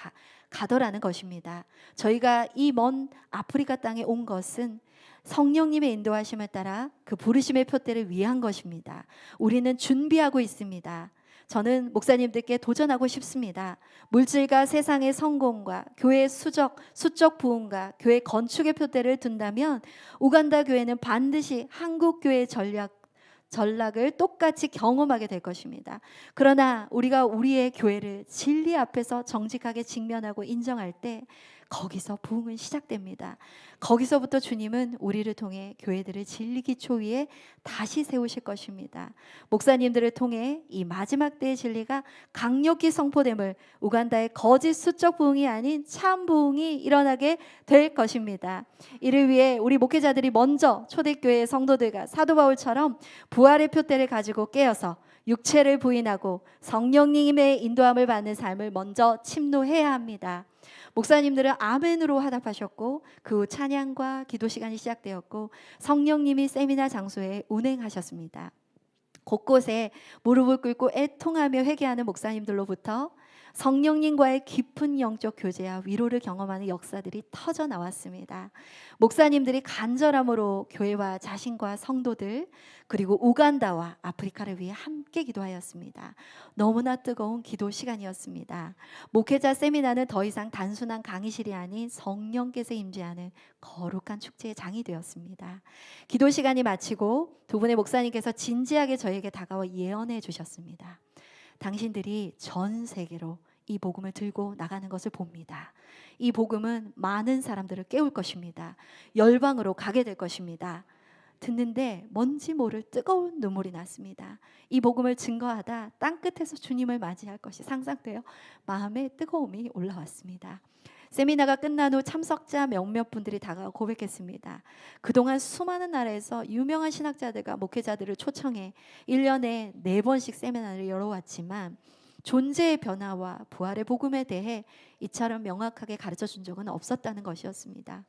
Speaker 1: 가더라는 것입니다. 저희가 이 먼 아프리카 땅에 온 것은 성령님의 인도하심을 따라 그 부르심의 표대를 위한 것입니다. 우리는 준비하고 있습니다. 저는 목사님들께 도전하고 싶습니다. 물질과 세상의 성공과 교회의 수적 부흥과 교회 건축의 표대를 둔다면 우간다 교회는 반드시 한국 교회의 전락을 똑같이 경험하게 될 것입니다. 그러나 우리가 우리의 교회를 진리 앞에서 정직하게 직면하고 인정할 때 거기서 부흥은 시작됩니다. 거기서부터 주님은 우리를 통해 교회들을 진리 기초 위에 다시 세우실 것입니다. 목사님들을 통해 이 마지막 때의 진리가 강력히 선포됨을 우간다의 거짓 수적 부흥이 아닌 참 부흥이 일어나게 될 것입니다. 이를 위해 우리 목회자들이 먼저 초대교회의 성도들과 사도 바울처럼 부활의 표대를 가지고 깨어서 육체를 부인하고 성령님의 인도함을 받는 삶을 먼저 침노해야 합니다. 목사님들은 아멘으로 화답하셨고 그 후 찬양과 기도 시간이 시작되었고 성령님이 세미나 장소에 운행하셨습니다. 곳곳에 무릎을 꿇고 애통하며 회개하는 목사님들로부터 성령님과의 깊은 영적 교제와 위로를 경험하는 역사들이 터져 나왔습니다. 목사님들이 간절함으로 교회와 자신과 성도들 그리고 우간다와 아프리카를 위해 함께 기도하였습니다. 너무나 뜨거운 기도 시간이었습니다. 목회자 세미나는 더 이상 단순한 강의실이 아닌 성령께서 임재하는 거룩한 축제의 장이 되었습니다. 기도 시간이 마치고 두 분의 목사님께서 진지하게 저에게 다가와 예언해 주셨습니다. 당신들이 전 세계로 이 복음을 들고 나가는 것을 봅니다. 이 복음은 많은 사람들을 깨울 것입니다. 열방으로 가게 될 것입니다. 듣는데 뭔지 모를 뜨거운 눈물이 났습니다. 이 복음을 증거하다 땅끝에서 주님을 맞이할 것이 상상되어 마음에 뜨거움이 올라왔습니다. 세미나가 끝난 후 참석자 몇몇 분들이 다가와 고백했습니다. 그동안 수많은 나라에서 유명한 신학자들과 목회자들을 초청해 1년에 4번씩 세미나를 열어왔지만 존재의 변화와 부활의 복음에 대해 이처럼 명확하게 가르쳐 준 적은 없었다는 것이었습니다.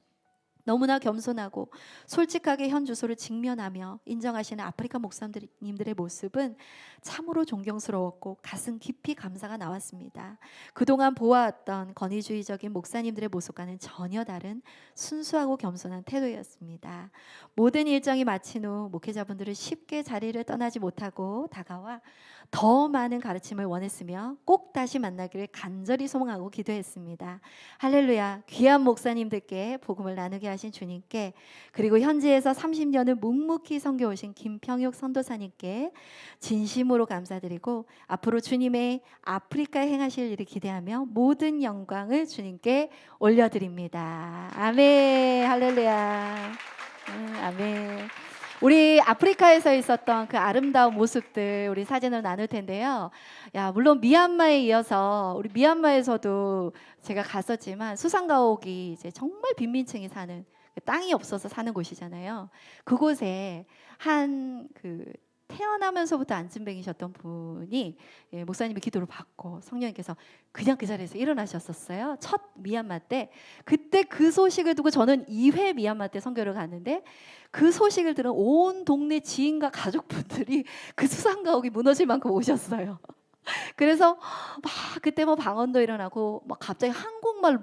Speaker 1: 너무나 겸손하고 솔직하게 현 주소를 직면하며 인정하시는 아프리카 목사님들의 모습은 참으로 존경스러웠고 가슴 깊이 감사가 나왔습니다. 그동안 보아왔던 권위주의적인 목사님들의 모습과는 전혀 다른 순수하고 겸손한 태도였습니다. 모든 일정이 마친 후 목회자분들은 쉽게 자리를 떠나지 못하고 다가와 더 많은 가르침을 원했으며 꼭 다시 만나기를 간절히 소망하고 기도했습니다. 할렐루야. 귀한 목사님들께 복음을 나누게 하신 주님께, 그리고 현지에서 30년을 묵묵히 섬겨오신 김평육 선도사님께 진심으로 감사드리고 앞으로 주님의 아프리카에 행하실 일을 기대하며 모든 영광을 주님께 올려드립니다. 아멘. 할렐루야. 아멘. 우리 아프리카에서 있었던 그 아름다운 모습들 우리 사진으로 나눌 텐데요. 물론 미얀마에 이어서 우리 미얀마에서도 제가 갔었지만 수상가옥이 이제 정말 빈민층이 사는, 땅이 없어서 사는 곳이잖아요. 그곳에 한 태어나면서부터 안진뱅이셨던 분이 목사님의 기도를 받고 성령님께서 그냥 그 자리에서 일어나셨었어요. 첫 미얀마 때. 그때 그 소식을 두고 저는 2회 미얀마 때 선교를 갔는데 그 소식을 들은 온 동네 지인과 가족분들이 그 수상가옥이 무너질 만큼 오셨어요. 그래서 막 그때 뭐 방언도 일어나고 막 갑자기 한국말로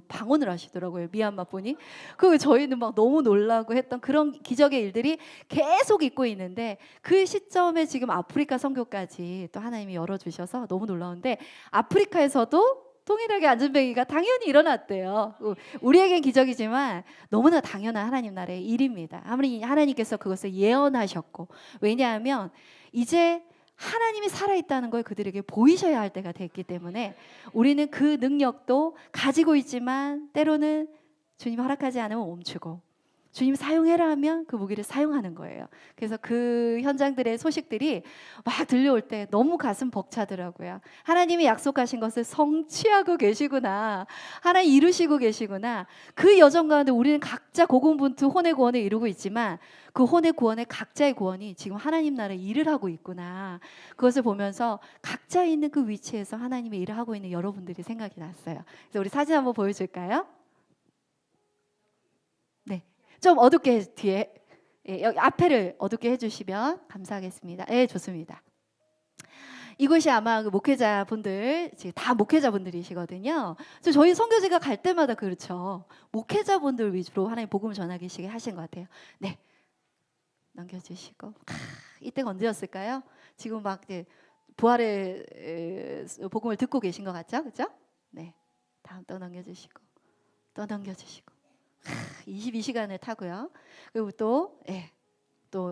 Speaker 1: 방언을 하시더라고요, 미얀마 분이. 그 저희는 막 너무 놀라고 했던 그런 기적의 일들이 계속 있고 있는데 그 시점에 지금 아프리카 선교까지 또 하나님이 열어주셔서 너무 놀라운데 아프리카에서도 동일하게 안전뱅이가 당연히 일어났대요. 우리에겐 기적이지만 너무나 당연한 하나님 나라의 일입니다. 하나님께서 그것을 예언하셨고, 왜냐하면 이제 하나님이 살아있다는 걸 그들에게 보이셔야 할 때가 됐기 때문에 우리는 그 능력도 가지고 있지만 때로는 주님 허락하지 않으면 멈추고 주님 사용해라 하면 그 무기를 사용하는 거예요. 그래서 그 현장들의 소식들이 막 들려올 때 너무 가슴 벅차더라고요. 하나님이 약속하신 것을 성취하고 계시구나, 하나님 이루시고 계시구나. 그 여정 가운데 우리는 각자 고군분투 혼의 구원을 이루고 있지만 그 혼의 구원의 각자의 구원이 지금 하나님 나라의 일을 하고 있구나. 그것을 보면서 각자 있는 그 위치에서 하나님의 일을 하고 있는 여러분들이 생각이 났어요. 그래서 우리 사진 한번 보여줄까요? 네. 좀 어둡게 뒤에, 여기 앞에를 어둡게 해주시면 감사하겠습니다. 네, 좋습니다. 이곳이 아마 그 목회자분들, 다 목회자분들이시거든요. 그래서 저희 선교지가 갈 때마다 그렇죠. 목회자분들 위주로 하나님 복음을 전하기 시게 하신 것 같아요. 네, 넘겨주시고. 이때가 언제였을까요? 지금 막 부활의 복음을 듣고 계신 것 같죠, 그렇죠? 네, 다음 또 넘겨주시고, 또 넘겨주시고. 22시간을 타고요. 그리고 또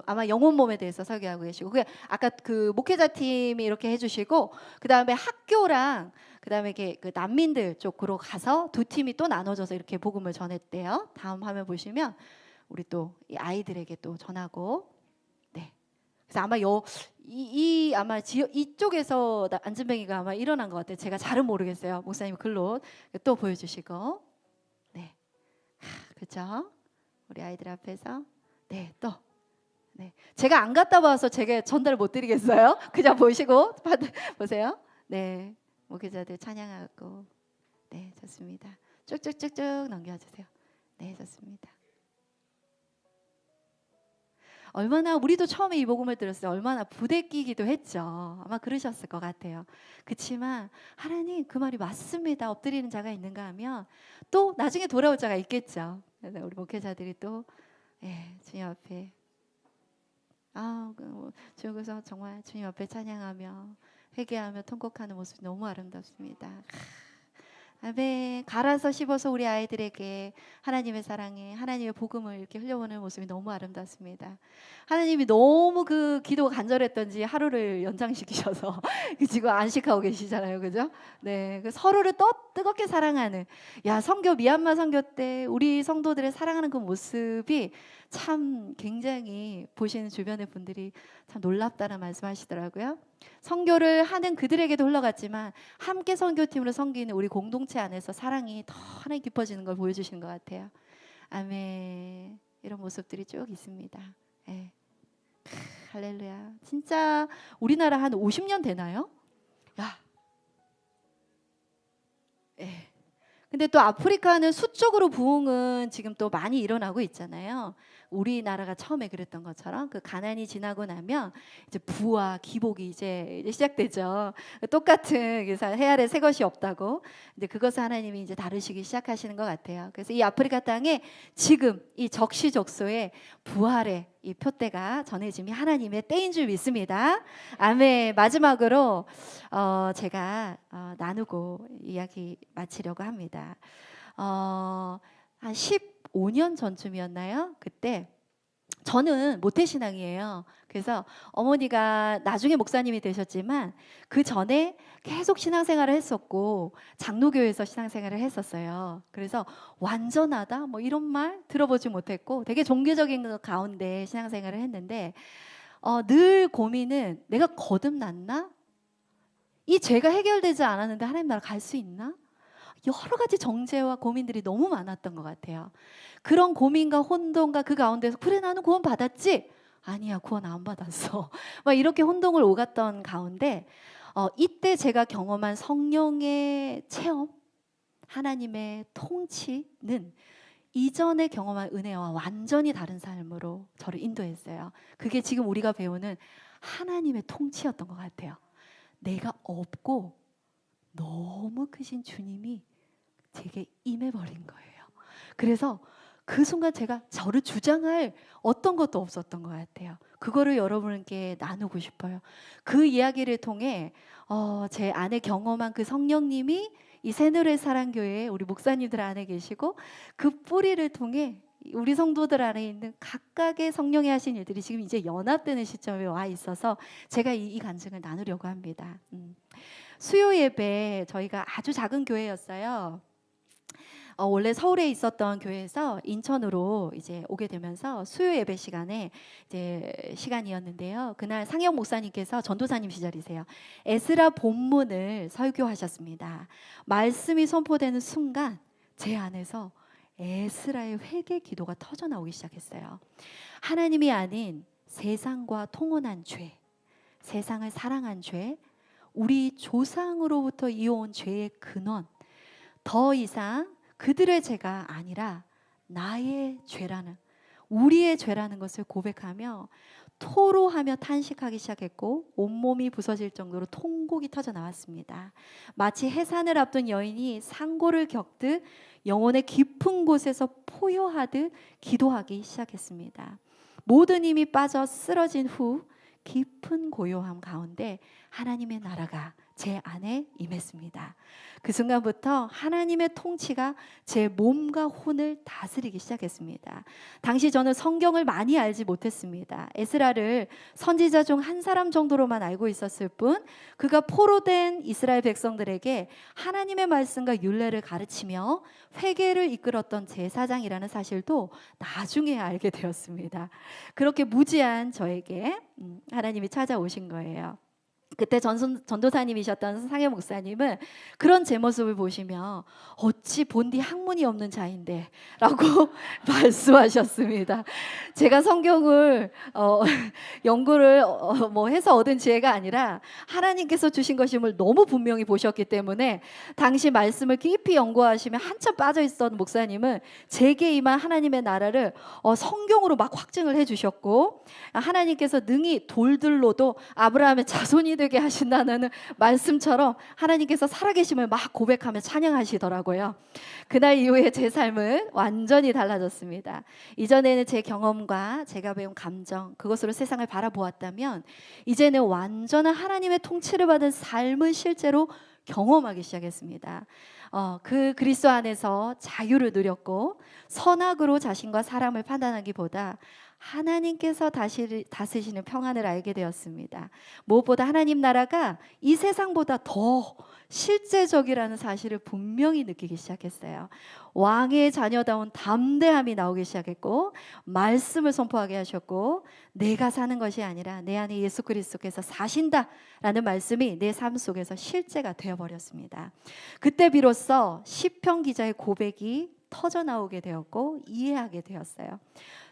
Speaker 1: 아마 영혼 몸에 대해서 설교하고 계시고, 아까 그 목회자 팀이 이렇게 해주시고, 그 다음에 학교랑 그 다음에 그 난민들 쪽으로 가서 두 팀이 또 나눠져서 이렇게 복음을 전했대요. 다음 화면 보시면 우리 또 이 아이들에게 또 전하고, 네. 그래서 아마 아마 이쪽에서 안진뱅이가 아마 일어난 것 같아요. 제가 잘은 모르겠어요. 목사님 글로 또 보여주시고, 네. 그렇죠? 우리 아이들 앞에서 또 네. 제가 안 갔다 와서 제가 전달 못 드리겠어요. 그냥 보시고 보세요. 네, 목회자들 찬양하고, 네, 좋습니다. 쭉쭉쭉쭉 넘겨주세요. 네, 좋습니다. 얼마나 우리도 처음에 이 복음을 들었을 때 얼마나 부대끼기도 했죠. 아마 그러셨을 것 같아요. 그렇지만 하나님 그 말이 맞습니다. 엎드리는 자가 있는가 하면 또 나중에 돌아올 자가 있겠죠. 그래서 우리 목회자들이 또 주님 앞에 주님께서 정말 주님 앞에 찬양하며 회개하며 통곡하는 모습이 너무 아름답습니다. 아멘. 갈아서 씹어서 우리 아이들에게 하나님의 사랑에 하나님의 복음을 이렇게 흘려보는 모습이 너무 아름답습니다. 하나님이 너무 그 기도가 간절했던지 하루를 연장시키셔서 지금 안식하고 계시잖아요, 그죠? 네, 그 서로를 뜨겁게 사랑하는, 야, 선교 미얀마 선교 때 우리 성도들의 사랑하는 그 모습이 참 굉장히 보시는 주변의 분들이 참 놀랍다는 말씀하시더라고요. 선교를 하는 그들에게도 흘러갔지만 함께 선교팀으로 섬기는 우리 공동체 안에서 사랑이 더 하나님 깊어지는 걸 보여주시는 것 같아요. 아멘. 이런 모습들이 쭉 있습니다. 네. 할렐루야. 진짜 우리나라 한 50년 되나요? 야. 네. 근데 또 아프리카는 수적으로 부흥은 지금 또 많이 일어나고 있잖아요. 우리나라가 처음에 그랬던 것처럼 그 가난이 지나고 나면 이제 부와 기복이 이제 시작되죠. 똑같은 해 아래 새 것이 없다고. 근데 그것을 하나님이 이제 다루시기 시작하시는 것 같아요. 그래서 이 아프리카 땅에 지금 이 적시적소에 부활의 이 표대가 전해짐이 하나님의 때인 줄 믿습니다. 아멘. 마지막으로 제가 나누고 이야기 마치려고 합니다. 한 15년 전쯤이었나요? 그때 저는 모태신앙이에요. 그래서 어머니가 나중에 목사님이 되셨지만 그 전에 계속 신앙생활을 했었고 장로교회에서 신앙생활을 했었어요. 그래서 완전하다 뭐 이런 말 들어보지 못했고 되게 종교적인 것 가운데 신앙생활을 했는데 늘 고민은 내가 거듭났나? 이 죄가 해결되지 않았는데 하나님 나라 갈 수 있나? 여러 가지 정죄와 고민들이 너무 많았던 것 같아요. 그런 고민과 혼돈과 그 가운데서 그래 나는 구원 받았지? 아니야 구원 안 받았어. 막 이렇게 혼동을 오갔던 가운데 이때 제가 경험한 성령의 체험, 하나님의 통치는 이전에 경험한 은혜와 완전히 다른 삶으로 저를 인도했어요. 그게 지금 우리가 배우는 하나님의 통치였던 것 같아요. 내가 없고 너무 크신 주님이 제게 임해버린 거예요. 그래서 그 순간 제가 저를 주장할 어떤 것도 없었던 것 같아요. 그거를 여러분께 나누고 싶어요. 그 이야기를 통해 제 안에 경험한 그 성령님이 이 새누리 사랑교회에 우리 목사님들 안에 계시고 그 뿌리를 통해 우리 성도들 안에 있는 각각의 성령이 하신 일들이 지금 이제 연합되는 시점에 와 있어서 제가 이 간증을 나누려고 합니다. 수요 예배 저희가 아주 작은 교회였어요. 원래 서울에 있었던 교회에서 인천으로 이제 오게 되면서 수요 예배 시간에 이제 시간이었는데요. 그날 상영 목사님께서 전도사님 시절이세요. 에스라 본문을 설교하셨습니다. 말씀이 선포되는 순간 제 안에서 에스라의 회개 기도가 터져 나오기 시작했어요. 하나님이 아닌 세상과 통혼한 죄, 세상을 사랑한 죄, 우리 조상으로부터 이어온 죄의 근원, 더 이상 그들의 죄가 아니라 나의 죄라는, 우리의 죄라는 것을 고백하며 토로하며 탄식하기 시작했고 온몸이 부서질 정도로 통곡이 터져 나왔습니다. 마치 해산을 앞둔 여인이 상고를 겪듯 영혼의 깊은 곳에서 포효하듯 기도하기 시작했습니다. 모든 힘이 빠져 쓰러진 후 깊은 고요함 가운데 하나님의 나라가 제 안에 임했습니다. 그 순간부터 하나님의 통치가 제 몸과 혼을 다스리기 시작했습니다. 당시 저는 성경을 많이 알지 못했습니다. 에스라를 선지자 중 한 사람 정도로만 알고 있었을 뿐 그가 포로된 이스라엘 백성들에게 하나님의 말씀과 율례를 가르치며 회개를 이끌었던 제사장이라는 사실도 나중에 알게 되었습니다. 그렇게 무지한 저에게 하나님이 찾아오신 거예요. 그때 전도사님이셨던 상해 목사님은 그런 제 모습을 보시며 어찌 본디 학문이 없는 자인데 라고 말씀하셨습니다. 제가 성경을 연구를 뭐 해서 얻은 지혜가 아니라 하나님께서 주신 것임을 너무 분명히 보셨기 때문에 당시 말씀을 깊이 연구하시며 한참 빠져 있었던 목사님은 제게 임한 하나님의 나라를 성경으로 막 확증을 해주셨고 하나님께서 능히 돌들로도 아브라함의 자손이 되게 하신다는 말씀처럼 하나님께서 살아계심을 막 고백하며 찬양하시더라고요. 그날 이후에 제 삶은 완전히 달라졌습니다. 이전에는 제 경험과 제가 배운 감정, 그것으로 세상을 바라보았다면 이제는 완전한 하나님의 통치를 받은 삶을 실제로 경험하기 시작했습니다. 그 그리스도 안에서 자유를 누렸고, 선악으로 자신과 사람을 판단하기보다 하나님께서 다스리시는 평안을 알게 되었습니다. 무엇보다 하나님 나라가 이 세상보다 더 실제적이라는 사실을 분명히 느끼기 시작했어요. 왕의 자녀다운 담대함이 나오기 시작했고, 말씀을 선포하게 하셨고, 내가 사는 것이 아니라 내 안에 예수 그리스도께서 사신다라는 말씀이 내 삶 속에서 실제가 되어버렸습니다. 그때 비로소 시편 기자의 고백이 터져 나오게 되었고 이해하게 되었어요.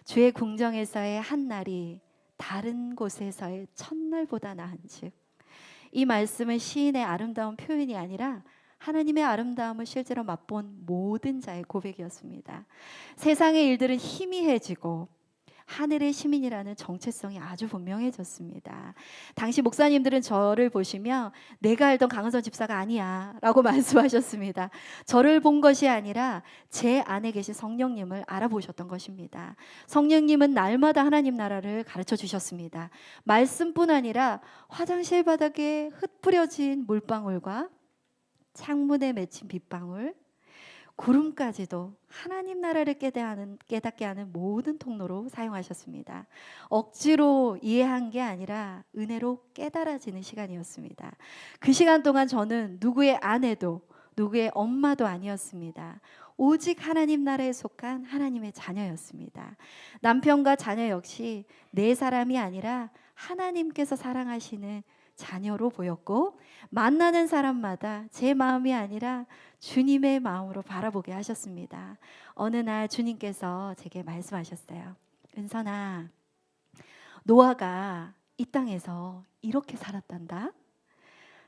Speaker 1: 주의 궁정에서의 한 날이 다른 곳에서의 첫날보다 나은즉. 이 말씀은 시인의 아름다운 표현이 아니라 하나님의 아름다움을 실제로 맛본 모든 자의 고백이었습니다. 세상의 일들은 희미해지고 하늘의 시민이라는 정체성이 아주 분명해졌습니다. 당시 목사님들은 저를 보시며 내가 알던 강은선 집사가 아니야 라고 말씀하셨습니다. 저를 본 것이 아니라 제 안에 계신 성령님을 알아보셨던 것입니다. 성령님은 날마다 하나님 나라를 가르쳐 주셨습니다. 말씀뿐 아니라 화장실 바닥에 흩뿌려진 물방울과 창문에 맺힌 빗방울, 구름까지도 하나님 나라를 깨닫게 하는 모든 통로로 사용하셨습니다. 억지로 이해한 게 아니라 은혜로 깨달아지는 시간이었습니다. 그 시간 동안 저는 누구의 아내도 누구의 엄마도 아니었습니다. 오직 하나님 나라에 속한 하나님의 자녀였습니다. 남편과 자녀 역시 내 사람이 아니라 하나님께서 사랑하시는 자녀로 보였고, 만나는 사람마다 제 마음이 아니라 주님의 마음으로 바라보게 하셨습니다. 어느 날 주님께서 제게 말씀하셨어요. 은선아, 노아가 이 땅에서 이렇게 살았단다.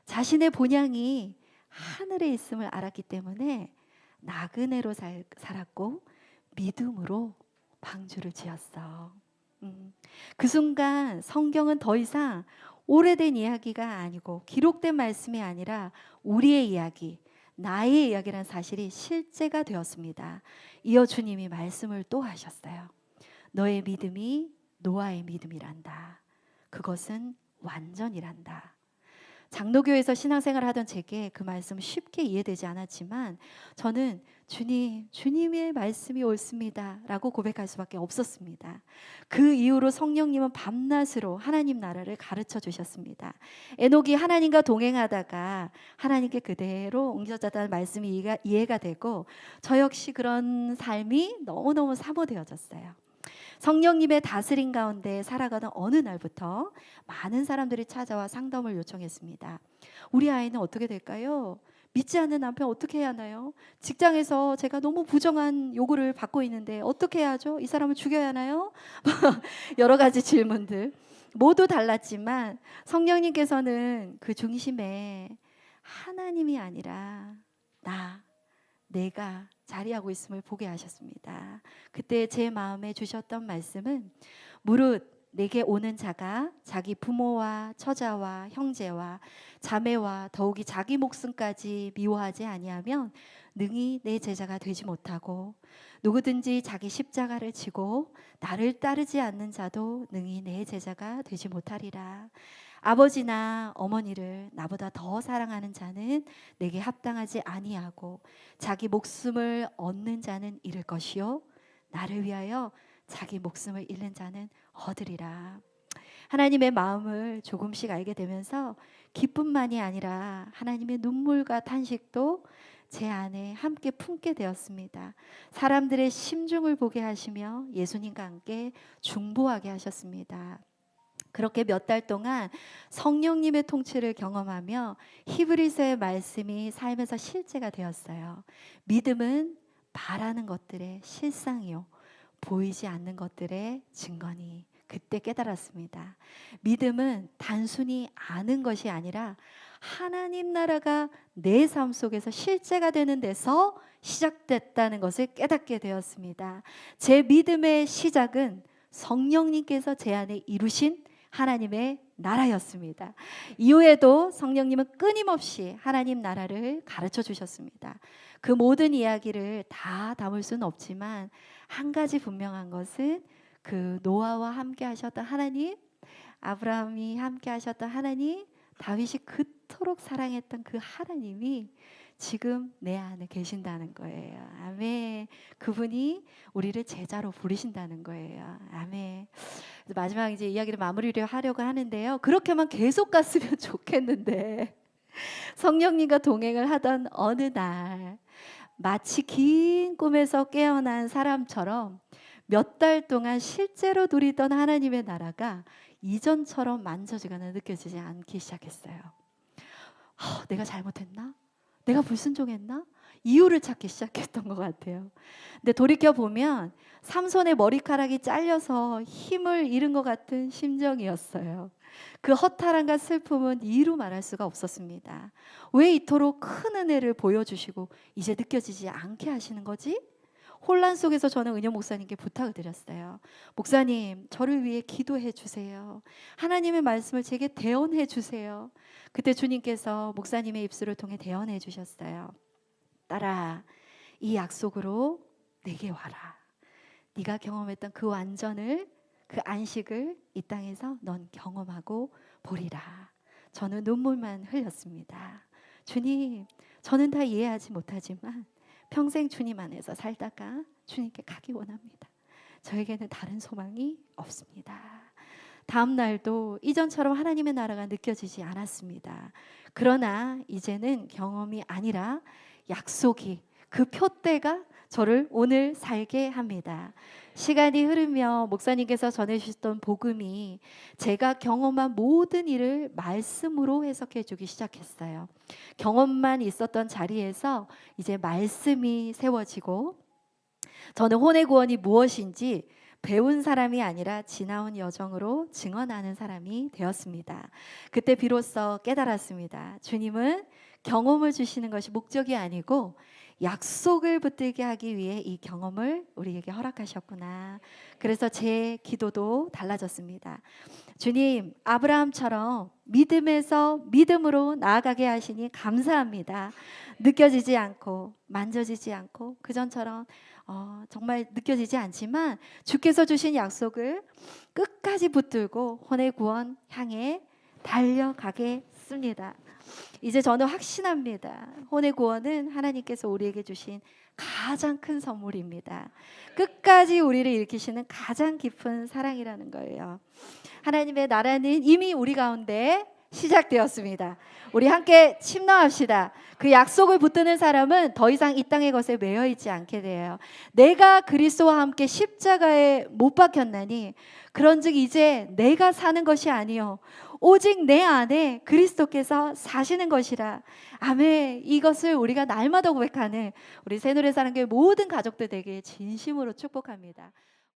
Speaker 1: 자신의 본향이 하늘에 있음을 알았기 때문에 나그네로 살았고 믿음으로 방주를 지었어. 그 순간 성경은 더 이상 오래된 이야기가 아니고 기록된 말씀이 아니라 우리의 이야기, 나의 이야기라는 사실이 실제가 되었습니다. 이어 주님이 말씀을 또 하셨어요. 너의 믿음이 노아의 믿음이란다. 그것은 완전이란다. 장로교에서 신앙생활을 하던 제게 그 말씀 쉽게 이해되지 않았지만 저는 주님의 말씀이 옳습니다 라고 고백할 수밖에 없었습니다. 그 이후로 성령님은 밤낮으로 하나님 나라를 가르쳐 주셨습니다. 에녹이 하나님과 동행하다가 하나님께 그대로 옮겨졌다는 말씀이 이해가 되고 저 역시 그런 삶이 너무너무 사모되어졌어요. 성령님의 다스림 가운데 살아가던 어느 날부터 많은 사람들이 찾아와 상담을 요청했습니다. 우리 아이는 어떻게 될까요? 믿지 않는 남편 어떻게 해야 하나요? 직장에서 제가 너무 부정한 요구를 받고 있는데 어떻게 해야죠? 이 사람을 죽여야 하나요? 여러 가지 질문들 모두 달랐지만 성령님께서는 그 중심에 하나님이 아니라 내가 자리하고 있음을 보게 하셨습니다. 그때 제 마음에 주셨던 말씀은 무릇 내게 오는 자가 자기 부모와 처자와 형제와 자매와 더욱이 자기 목숨까지 미워하지 아니하면 능히 내 제자가 되지 못하고 누구든지 자기 십자가를 지고 나를 따르지 않는 자도 능히 내 제자가 되지 못하리라. 아버지나 어머니를 나보다 더 사랑하는 자는 내게 합당하지 아니하고 자기 목숨을 얻는 자는 잃을 것이요 나를 위하여 자기 목숨을 잃는 자는 얻으리라. 하나님의 마음을 조금씩 알게 되면서 기쁨만이 아니라 하나님의 눈물과 탄식도 제 안에 함께 품게 되었습니다. 사람들의 심중을 보게 하시며 예수님과 함께 중보하게 하셨습니다. 그렇게 몇 달 동안 성령님의 통치를 경험하며 히브리서의 말씀이 삶에서 실제가 되었어요. 믿음은 바라는 것들의 실상이요 보이지 않는 것들의 증거니. 그때 깨달았습니다. 믿음은 단순히 아는 것이 아니라 하나님 나라가 내 삶 속에서 실제가 되는 데서 시작됐다는 것을 깨닫게 되었습니다. 제 믿음의 시작은 성령님께서 제 안에 이루신 하나님의 나라였습니다. 이후에도 성령님은 끊임없이 하나님 나라를 가르쳐 주셨습니다. 그 모든 이야기를 다 담을 수는 없지만 한 가지 분명한 것은 그 노아와 함께 하셨던 하나님, 아브라함이 함께 하셨던 하나님, 다윗이 그토록 사랑했던 그 하나님이 지금 내 안에 계신다는 거예요. 아멘. 그분이 우리를 제자로 부르신다는 거예요. 아멘. 마지막 이제 이야기를 마무리를 하려고 하는데요. 그렇게만 계속 갔으면 좋겠는데 성령님과 동행을 하던 어느 날 마치 긴 꿈에서 깨어난 사람처럼 몇 달 동안 실제로 누리던 하나님의 나라가 이전처럼 만져지거나 느껴지지 않기 시작했어요. 내가 잘못했나? 내가 불순종했나? 이유를 찾기 시작했던 것 같아요. 근데 돌이켜보면 삼손의 머리카락이 잘려서 힘을 잃은 것 같은 심정이었어요. 그 허탈함과 슬픔은 이루 말할 수가 없었습니다. 왜 이토록 큰 은혜를 보여주시고 이제 느껴지지 않게 하시는 거지? 혼란 속에서 저는 은영 목사님께 부탁을 드렸어요. 목사님, 저를 위해 기도해 주세요. 하나님의 말씀을 제게 대언해 주세요. 그때 주님께서 목사님의 입술을 통해 대언해 주셨어요. 딸아, 이 약속으로 내게 와라. 네가 경험했던 그 완전을, 그 안식을 이 땅에서 넌 경험하고 보리라. 저는 눈물만 흘렸습니다. 주님, 저는 다 이해하지 못하지만 평생 주님 안에서 살다가 주님께 가기 원합니다. 저에게는 다른 소망이 없습니다. 다음 날도 이전처럼 하나님의 나라가 느껴지지 않았습니다. 그러나 이제는 경험이 아니라 약속이, 그 표대가 저를 오늘 살게 합니다. 시간이 흐르며 목사님께서 전해주셨던 복음이 제가 경험한 모든 일을 말씀으로 해석해 주기 시작했어요. 경험만 있었던 자리에서 이제 말씀이 세워지고 저는 혼의 구원이 무엇인지 배운 사람이 아니라 지나온 여정으로 증언하는 사람이 되었습니다. 그때 비로소 깨달았습니다. 주님은 경험을 주시는 것이 목적이 아니고 약속을 붙들게 하기 위해 이 경험을 우리에게 허락하셨구나. 그래서 제 기도도 달라졌습니다. 주님, 아브라함처럼 믿음에서 믿음으로 나아가게 하시니 감사합니다. 느껴지지 않고 만져지지 않고 그전처럼 정말 느껴지지 않지만 주께서 주신 약속을 끝까지 붙들고 혼의 구원 향해 달려가겠습니다. 이제 저는 확신합니다. 혼의 구원은 하나님께서 우리에게 주신 가장 큰 선물입니다. 끝까지 우리를 일으키시는 가장 깊은 사랑이라는 거예요. 하나님의 나라는 이미 우리 가운데 시작되었습니다. 우리 함께 침노합시다. 그 약속을 붙드는 사람은 더 이상 이 땅의 것에 매여 있지 않게 돼요. 내가 그리스도와 함께 십자가에 못 박혔나니 그런즉 이제 내가 사는 것이 아니요 오직 내 안에 그리스도께서 사시는 것이라. 아멘. 이것을 우리가 날마다 고백하는 우리 새누리사랑교회 모든 가족들 되게 진심으로 축복합니다.